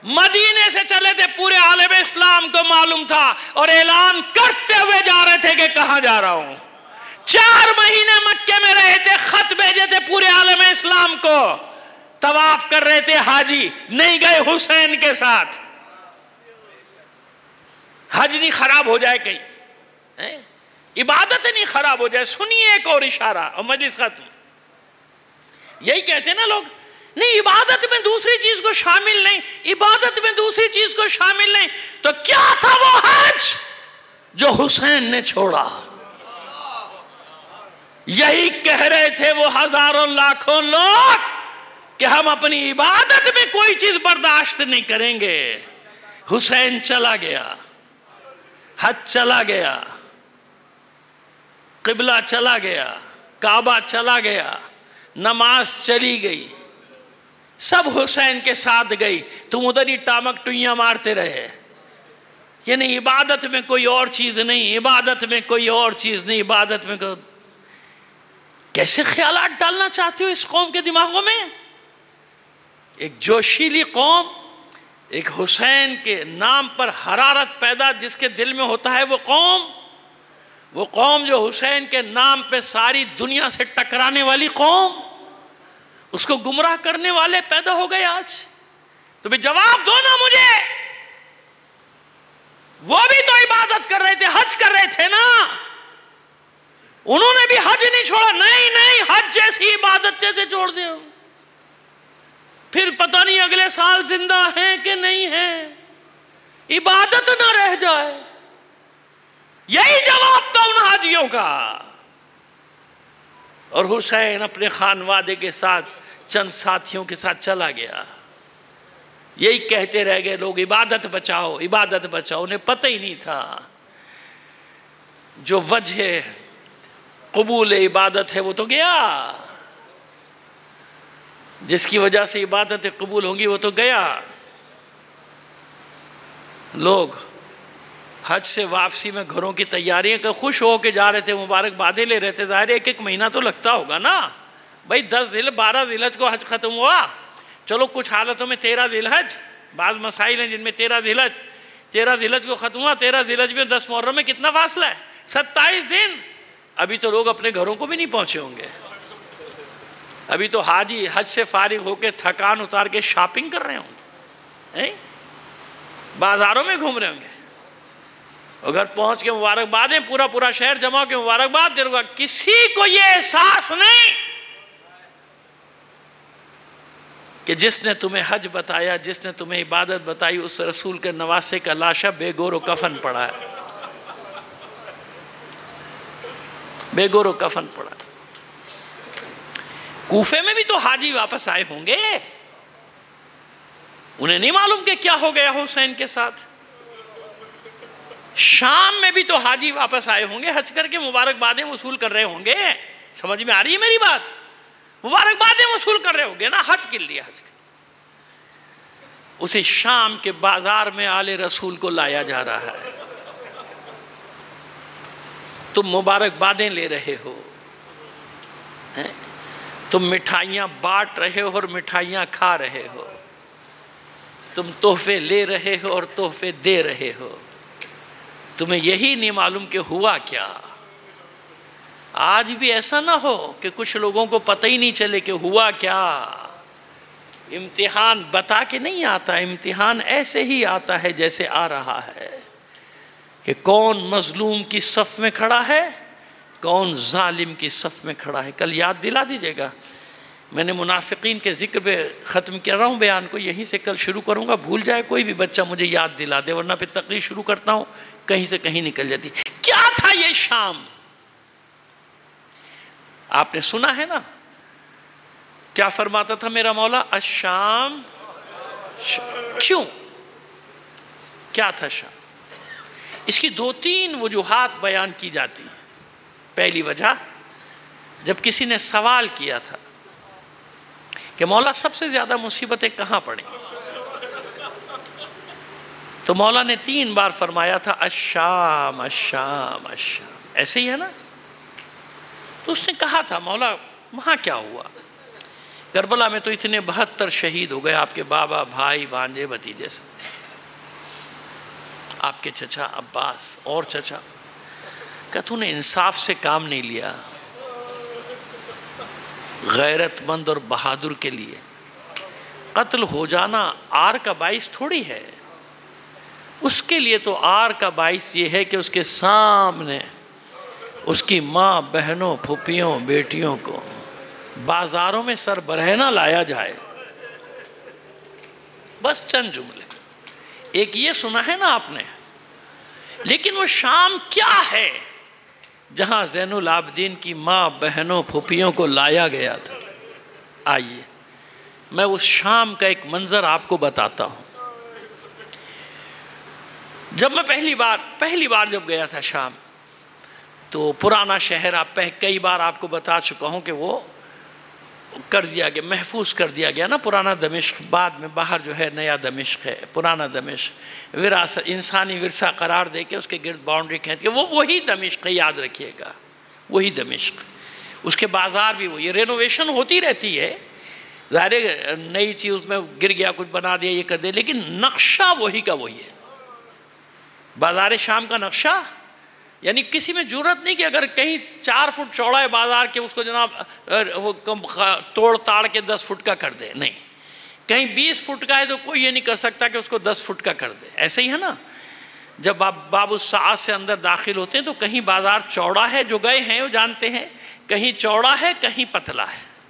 مدینے سے چلے تھے، پورے عالم اسلام کو معلوم تھا، اور اعلان کرتے ہوئے جا رہے تھے کہ کہاں جا رہا ہوں. 4 مہینے مکے میں رہے تھے، خط بھیجے تھے پورے عالم اسلام کو، طواف کر رہے تھے حاجی، نہیں گئے حسین کے ساتھ. حج نہیں خراب ہو جائے کہیں، عبادت نہیں خراب ہو جائے. سنیے ایک اور اشارہ اور مجلس ختم. یہی کہتے ہیں نا لوگ، نہیں عبادت میں دوسری چیز کو شامل نہیں، عبادت میں دوسری چیز کو شامل نہیں. تو کیا تھا وہ حج جو حسین نے چھوڑا؟ یہی کہہ رہے تھے وہ ہزاروں لاکھوں لوگ کہ ہم اپنی عبادت میں کوئی چیز برداشت نہیں کریں گے. حسین چلا گیا، حج چلا گیا، قبلہ چلا گیا، کعبہ چلا گیا، نماز چلی گئی، سب حسین کے ساتھ گئی. تم ادھر ہی ٹامک ٹوئیاں مارتے رہے. یعنی عبادت میں کوئی اور چیز نہیں، عبادت میں کوئی اور چیز نہیں، عبادت میں کوئی... کیسے خیالات ڈالنا چاہتے ہو اس قوم کے دماغوں میں؟ ایک جوشیلی قوم، ایک حسین کے نام پر حرارت پیدا جس کے دل میں ہوتا ہے، وہ قوم جو حسین کے نام پہ ساری دنیا سے ٹکرانے والی قوم، اس کو گمراہ کرنے والے پیدا ہو گئے آج. تو بھی جواب دو نا مجھے. وہ بھی تو عبادت کر رہے تھے، حج کر رہے تھے نا، انہوں نے بھی حج نہیں چھوڑا. نہیں حج جیسی عبادت جیسے چھوڑ دیں، پھر پتہ نہیں اگلے سال زندہ ہیں کہ نہیں ہیں، عبادت نہ رہ جائے. یہی جواب تھا ان حاجیوں کا. اور حسین اپنے خانوادے کے ساتھ چند ساتھیوں کے ساتھ چلا گیا. یہی کہتے رہ گئے لوگ، عبادت بچاؤ عبادت بچاؤ. انہیں پتہ ہی نہیں تھا جو وجہ قبول عبادت ہے وہ تو گیا، جس کی وجہ سے عبادتیں قبول ہوں گی وہ تو گیا. لوگ حج سے واپسی میں گھروں کی تیاریاں کر خوش ہو کے جا رہے تھے، مبارک بادیں لے رہے تھے. ظاہر ایک مہینہ تو لگتا ہوگا نا بھائی. 10 12 ذی الحج کو حج ختم ہوا. چلو کچھ حالتوں میں 13 ذی الحج، بعض مسائل ہیں جن میں 13 ذی الحج کو ختم ہوا. 13 ذی الحج میں 10 محرم میں کتنا فاصلہ ہے؟ 27 دن. ابھی تو لوگ اپنے گھروں کو بھی نہیں پہنچے ہوں گے. ابھی تو حاجی حج سے فارغ ہو کے تھکان اتار کے شاپنگ کر رہے ہوں گے، بازاروں میں گھوم رہے ہوں گے. اور گھر پہنچ کے مبارکبادیں، پورا شہر جمع کے مبارکباد دے گا. کسی کو یہ احساس نہیں کہ جس نے تمہیں حج بتایا، جس نے تمہیں عبادت بتائی، اس رسول کے نواسے کا لاشا بے گور و کفن پڑا ہے، بے گور و کفن پڑا. کوفے میں بھی تو حاجی واپس آئے ہوں گے، انہیں نہیں معلوم کہ کیا ہو گیا حسین کے ساتھ. شام میں بھی تو حاجی واپس آئے ہوں گے، حج کر کے مبارکبادیں وصول کر رہے ہوں گے. سمجھ میں آ رہی ہے میری بات؟ مبارکبادیں وصول کر رہے ہوں گے نا حج کے لیے. حج اسی شام کے بازار میں آل رسول کو لایا جا رہا ہے. تم مبارکبادیں لے رہے ہو، تم مٹھائیاں بانٹ رہے ہو اور مٹھائیاں کھا رہے ہو، تم تحفے لے رہے ہو اور تحفے دے رہے ہو. تمہیں یہی نہیں معلوم کہ ہوا کیا. آج بھی ایسا نہ ہو کہ کچھ لوگوں کو پتہ ہی نہیں چلے کہ ہوا کیا. امتحان بتا کے نہیں آتا، امتحان ایسے ہی آتا ہے جیسے آ رہا ہے، کہ کون مظلوم کی صف میں کھڑا ہے، کون ظالم کی صف میں کھڑا ہے؟ کل یاد دلا دیجئے گا، میں نے منافقین کے ذکر پہ ختم کر رہا ہوں بیان کو، یہیں سے کل شروع کروں گا، بھول جائے کوئی بھی بچہ مجھے یاد دلا دے، ورنہ پھر تقریر شروع کرتا ہوں کہیں سے کہیں نکل جاتی۔ کیا تھا یہ شام؟ آپ نے سنا ہے نا کیا فرماتا تھا میرا مولا؟ الشام، کیوں؟ کیا تھا شام؟ اس کی 2-3 وجوہات بیان کی جاتی ہیں۔ پہلی وجہ، جب کسی نے سوال کیا تھا کہ مولا سب سے زیادہ مصیبتیں کہاں پڑیں، تو مولا نے 3 بار فرمایا تھا الشام الشام الشام، ایسے ہی ہے نا؟ تو اس نے کہا تھا مولا وہاں کیا ہوا؟ کربلا میں تو اتنے 72 شہید ہو گئے، آپ کے بابا، بھائی، بھانجے، بھتیجے سے، آپ کے چچا عباس اور چچا، کہ تو نے انصاف سے کام نہیں لیا، غیرت مند اور بہادر کے لیے قتل ہو جانا آر کا باعث تھوڑی ہے، اس کے لیے تو آر کا باعث یہ ہے کہ اس کے سامنے اس کی ماں، بہنوں، پھوپھیوں، بیٹیوں کو بازاروں میں سر برہنہ لایا جائے۔ بس چند جملے، ایک یہ سنا ہے نا آپ نے، لیکن وہ شام کیا ہے جہاں زین العابدین کی ماں، بہنوں، پھوپھیوں کو لایا گیا تھا؟ آئیے میں اس شام کا ایک منظر آپ کو بتاتا ہوں۔ جب میں پہلی بار جب گیا تھا شام، تو پرانا شہر کئی بار آپ کو بتا چکا ہوں کہ وہ کر دیا گیا، محفوظ کر دیا گیا نا، پرانا دمشق، بعد میں باہر جو ہے نیا دمشق ہے، پرانا دمشق وراثت انسانی ورثہ قرار دے کے اس کے گرد باؤنڈری کھینچ کے، وہ وہی دمشق ہے، یاد رکھیے گا، وہی دمشق، اس کے بازار بھی وہی، رینوویشن ہوتی رہتی ہے، ظاہر نئی چیز اس میں گر گیا، کچھ بنا دیا، یہ کر دیا، لیکن نقشہ وہی کا وہی ہے۔ بازار شام کا نقشہ، یعنی کسی میں جرت نہیں کہ اگر کہیں 4 فٹ چوڑا ہے بازار کے، اس کو جناب وہ توڑ تاڑ کے 10 فٹ کا کر دے، نہیں، کہیں 20 فٹ کا ہے تو کوئی یہ نہیں کر سکتا کہ اس کو 10 فٹ کا کر دے۔ ایسے ہی ہے نا، جب آپ باب الساعات سے اندر داخل ہوتے ہیں تو کہیں بازار چوڑا ہے، جو گئے ہیں وہ جانتے ہیں، کہیں چوڑا ہے کہیں پتلا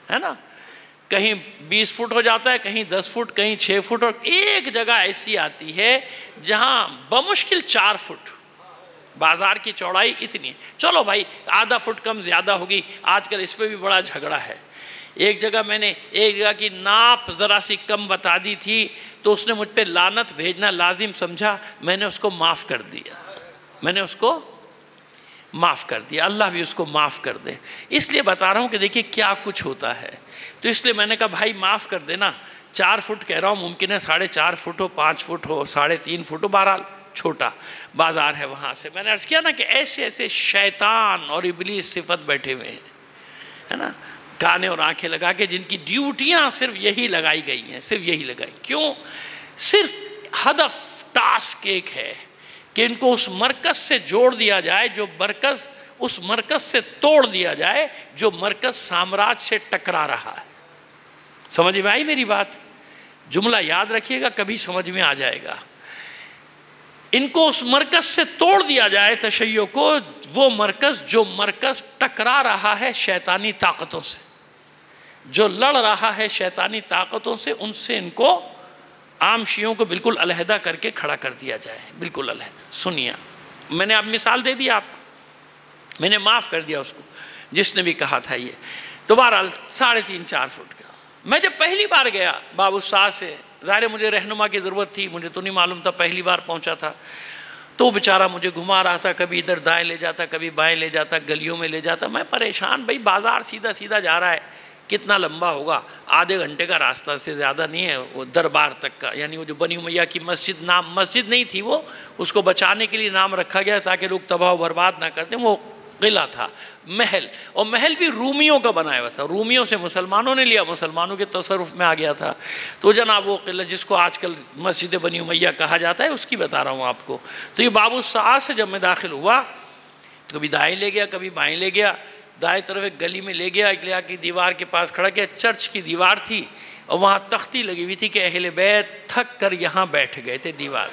ہے نا، کہیں 20 فٹ ہو جاتا ہے، کہیں 10 فٹ، کہیں 6 فٹ، اور ایک جگہ ایسی آتی ہے جہاں بمشکل 4 فٹ بازار کی چوڑائی اتنی ہے۔ چلو بھائی آدھا فٹ کم زیادہ ہوگی، آج کل اس پہ بھی بڑا جھگڑا ہے۔ ایک جگہ میں نے ایک جگہ کی ناپ ذرا سی کم بتا دی تھی، تو اس نے مجھ پہ لعنت بھیجنا لازم سمجھا، میں نے اس کو معاف کر دیا، اللہ بھی اس کو معاف کر دے۔ اس لیے بتا رہا ہوں کہ دیکھیے کیا کچھ ہوتا ہے، تو اس لیے میں نے کہا بھائی معاف کر دینا، 4 فٹ کہہ رہا ہوں، ممکن ہے 4.5 فٹ ہو، 5 فٹ ہو، 3.5 فٹ ہو، بہرحال چھوٹا بازار ہے وہاں سے۔ میں نے عرض کیا نا کہ ایسے شیطان اور ابلیس صفت بیٹھے ہوئے ہیں، ہے نا، کانے اور آنکھیں لگا کے، جن کی ڈیوٹیاں صرف یہی لگائی گئی ہیں، صرف یہی لگائی۔ کیوں؟ صرف ہدف، ٹاسک ایک ہے کہ ان کو اس مرکز سے جوڑ دیا جائے، جو مرکز اس مرکز سے توڑ دیا جائے، جو مرکز سامراج سے ٹکرا رہا ہے۔ سمجھ میں آئی میری بات؟ جملہ یاد رکھیے گا، کبھی سمجھ میں آ جائے گا۔ ان کو اس مرکز سے توڑ دیا جائے، تشیع کو، وہ مرکز جو مرکز ٹکرا رہا ہے شیطانی طاقتوں سے، جو لڑ رہا ہے شیطانی طاقتوں سے، ان سے ان کو عام شیعوں کو بالکل علیحدہ کر کے کھڑا کر دیا جائے، بالکل علیحدہ۔ سنیے، میں نے اب مثال دے دی آپ کو، میں نے معاف کر دیا اس کو جس نے بھی کہا تھا یہ۔ تو بہرحال 3.5-4 فٹ کا، میں جب پہلی بار گیا باب الساعات سے، ظاہر مجھے رہنما کی ضرورت تھی، مجھے تو نہیں معلوم تھا، پہلی بار پہنچا تھا، تو بیچارہ مجھے گھما رہا تھا، کبھی ادھر دائیں لے جاتا، کبھی بائیں لے جاتا، گلیوں میں لے جاتا، میں پریشان، بھائی بازار سیدھا سیدھا جا رہا ہے، کتنا لمبا ہوگا؟ آدھے گھنٹے کا راستہ سے زیادہ نہیں ہے، وہ دربار تک کا، یعنی وہ جو بنی امیہ کی مسجد، نام مسجد نہیں تھی وہ، اس کو بچانے کے لیے نام رکھا گیا تاکہ لوگ تباہ و برباد نہ کرتے، وہ قلعہ تھا، محل، اور محل بھی رومیوں کا بنایا ہوا تھا، رومیوں سے مسلمانوں نے لیا، مسلمانوں کے تصرف میں آ گیا تھا، تو جناب وہ قلعہ جس کو آج کل مسجد بنی امیہ کہا جاتا ہے، اس کی بتا رہا ہوں آپ کو۔ تو یہ باب الساعات سے جب میں داخل ہوا تو کبھی دائیں لے گیا، کبھی بائیں لے گیا، دائیں طرف ایک گلی میں لے گیا، ایک قلعہ کی دیوار کے پاس کھڑا کیا، چرچ کی دیوار تھی، اور وہاں تختی لگی ہوئی تھی کہ اہل بیت تھک کر یہاں بیٹھ گئے تھے دیوار۔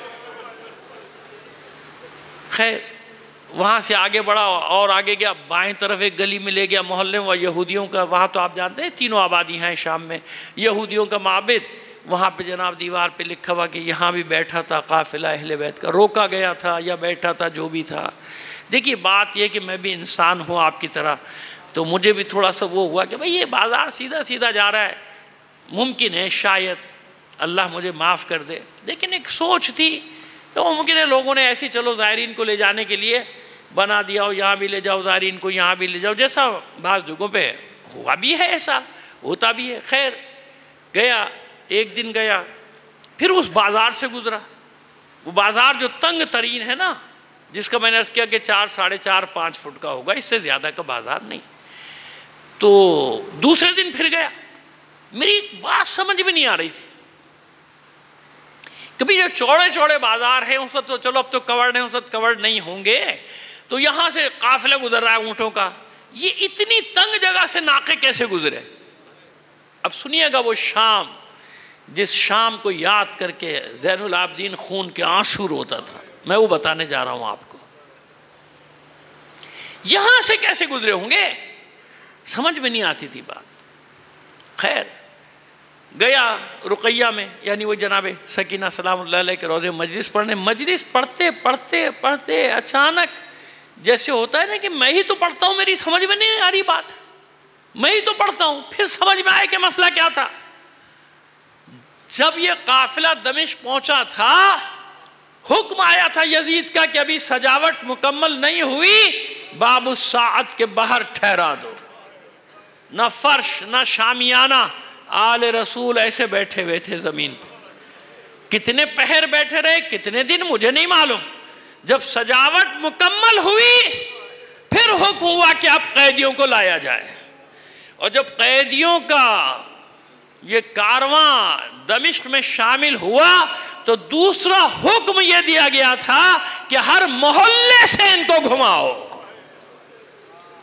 خیر وہاں سے آگے بڑھا اور آگے گیا، بائیں طرف ایک گلی میں لے گیا، محلے میں یہودیوں کا، وہاں تو آپ جانتے ہیں تینوں آبادی ہیں شام میں، یہودیوں کا معبد، وہاں پہ جناب دیوار پہ لکھا ہوا کہ یہاں بھی بیٹھا تھا قافلہ اہل بیت کا، روکا گیا تھا یا بیٹھا تھا، جو بھی تھا۔ دیکھیے بات یہ کہ میں بھی انسان ہوں آپ کی طرح، تو مجھے بھی تھوڑا سا وہ ہوا کہ بھئی یہ بازار سیدھا سیدھا جا رہا ہے، ممکن ہے شاید اللہ مجھے معاف کر دے، لیکن ایک سوچ تھی تو ممکن ہے لوگوں نے ایسی چلو زائرین کو لے جانے کے لیے بنا دیا ہو، یہاں بھی لے جاؤ زائرین کو، یہاں بھی لے جاؤ، جیسا بعض جگہوں پہ ہوا بھی ہے، ایسا ہوتا بھی ہے۔ خیر گیا، ایک دن گیا، پھر اس بازار سے گزرا، وہ بازار جو تنگ ترین ہے نا، جس کا میں نے عرض کیا کہ 4 ساڑھے 4 5 فٹ کا ہوگا، اس سے زیادہ کا بازار نہیں۔ تو دوسرے دن پھر گیا، میری ایک بات سمجھ میں نہیں آ رہی تھی، کبھی جو چوڑے چوڑے بازار ہیں اس وقت تو چلو اب تو کورڈ ہیں، اس وقت کورڈ نہیں ہوں گے، تو یہاں سے قافلہ گزر رہا ہے اونٹوں کا، یہ اتنی تنگ جگہ سے ناقے کیسے گزرے؟ اب سنیے گا وہ شام، جس شام کو یاد کر کے زین العابدین خون کے آنسو روتا تھا، میں وہ بتانے جا رہا ہوں آپ کو۔ یہاں سے کیسے گزرے ہوں گے؟ سمجھ میں نہیں آتی تھی بات۔ خیر گیا رقیہ میں، یعنی وہ جناب سکینہ سلام اللہ علیہ کے روضے مجلس پڑھنے، مجلس پڑھتے پڑھتے پڑھتے اچانک جیسے ہوتا ہے نا کہ میں ہی تو پڑھتا ہوں، میری سمجھ میں نہیں آ رہی بات، میں ہی تو پڑھتا ہوں، پھر سمجھ میں آئے کہ مسئلہ کیا تھا۔ جب یہ قافلہ دمشق پہنچا تھا، حکم آیا تھا یزید کا کہ ابھی سجاوٹ مکمل نہیں ہوئی، باب الساعت کے باہر ٹھہرا دو، نہ فرش نہ شامیانہ، آل رسول ایسے بیٹھے ہوئے تھے زمین پہ، کتنے پہر بیٹھے رہے، کتنے دن مجھے نہیں معلوم۔ جب سجاوٹ مکمل ہوئی پھر حکم ہوا کہ اب قیدیوں کو لایا جائے، اور جب قیدیوں کا یہ کارواں دمشق میں شامل ہوا تو دوسرا حکم یہ دیا گیا تھا کہ ہر محلے سے ان کو گھماؤ۔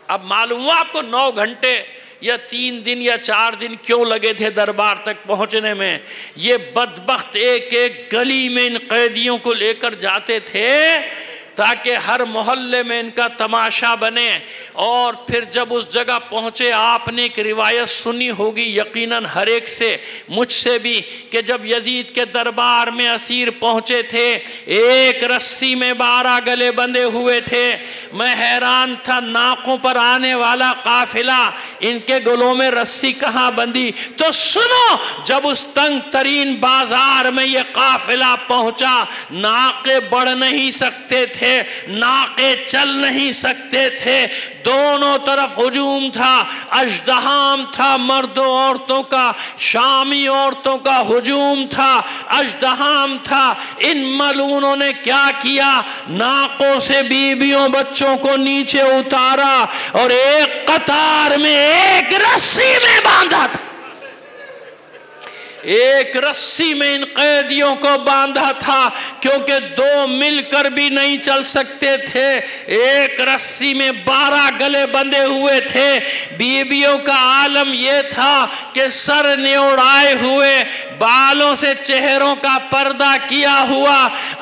اب معلوم ہوا آپ کو 9 گھنٹے یا 3 دن یا 4 دن کیوں لگے تھے دربار تک پہنچنے میں۔ یہ بدبخت ایک ایک گلی میں ان قیدیوں کو لے کر جاتے تھے تاکہ ہر محلے میں ان کا تماشا بنے، اور پھر جب اس جگہ پہنچے آپ نے ایک روایت سنی ہوگی یقیناً ہر ایک سے، مجھ سے بھی، کہ جب یزید کے دربار میں اسیر پہنچے تھے ایک رسی میں 12 گلے بندھے ہوئے تھے۔ میں حیران تھا، ناقوں پر آنے والا قافلہ ان کے گلوں میں رسی کہاں بندھی؟ تو سنو، جب اس تنگ ترین بازار میں یہ قافلہ پہنچا، ناقے بڑھ نہیں سکتے تھے، ناقے چل نہیں سکتے تھے، دونوں طرف ہجوم تھا، اژدہام تھا مردوں عورتوں کا، شامی عورتوں کا ہجوم تھا، اژدہام تھا۔ ان ملعونوں نے کیا کیا؟ ناقوں سے بیویوں بچوں کو نیچے اتارا اور ایک قطار میں ایک رسی میں باندھا تھا، ایک رسی میں ان قیدیوں کو باندھا تھا، کیونکہ 2 مل کر بھی نہیں چل سکتے تھے، ایک رسی میں 12 گلے بندھے ہوئے تھے۔ بیویوں کا عالم یہ تھا کہ سر نیوڑائے ہوئے، بالوں سے چہروں کا پردہ کیا ہوا۔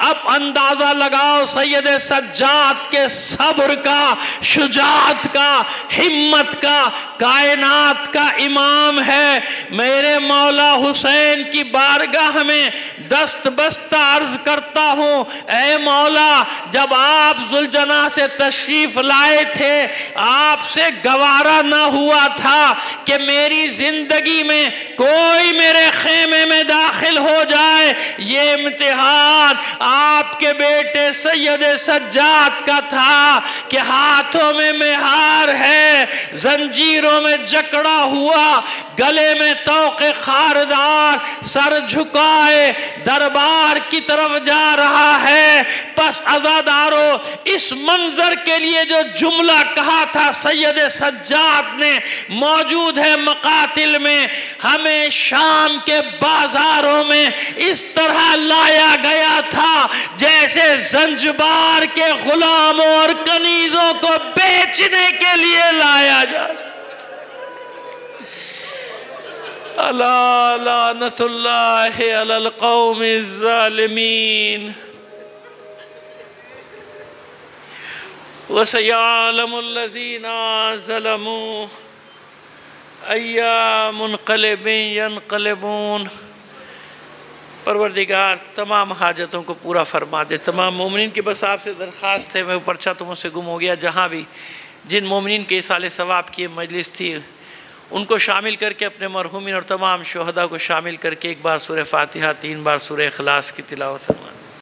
اب اندازہ لگاؤ سید سجاد کے صبر کا، شجاعت کا، ہمت کا، کائنات کا امام ہے۔ میرے مولا حسین کی بارگاہ میں دست بستہ عرض کرتا ہوں، اے مولا، جب آپ ذوالجناح سے تشریف لائے تھے آپ سے گوارا نہ ہوا تھا کہ میری زندگی میں کوئی میرے خیمے میں داخل ہو جائے۔ یہ امتحان آپ کے بیٹے سید سجاد کا تھا کہ ہاتھوں میں مہار ہے، زنجیروں میں جکڑا ہوا، گلے میں طوق خاردار، سر جھکائے دربار کی طرف جا رہا ہے۔ پس عزادارو، اس منظر کے لیے جو جملہ کہا تھا سید سجاد نے موجود ہے مقاتل میں، ہمیں شام کے بازاروں میں اس طرح لایا گیا تھا جیسے زنجبار کے غلاموں اور کنیزوں کو بیچنے کے لیے لایا جائے۔ الا لعنت اللہ علی القوم الظالمین۔ وَسَيَعْلَمُ الَّذِينَ ظَلَمُوا أَيَّ مُنْقَلِبٍ يَنْقَلِبُونَ۔ پروردگار تمام حاجتوں کو پورا فرما دے۔ تمام مومنین کی بس آپ سے درخواست ہے، میں پرچہ تو مجھ سے گم ہو گیا، جہاں بھی جن مومنین کے اصال ثواب کی مجلس تھی ان کو شامل کر کے، اپنے مرحومین اور تمام شہداء کو شامل کر کے ایک بار سورہ فاتحہ، 3 بار سورہ اخلاص کی تلاوت فرمائیں۔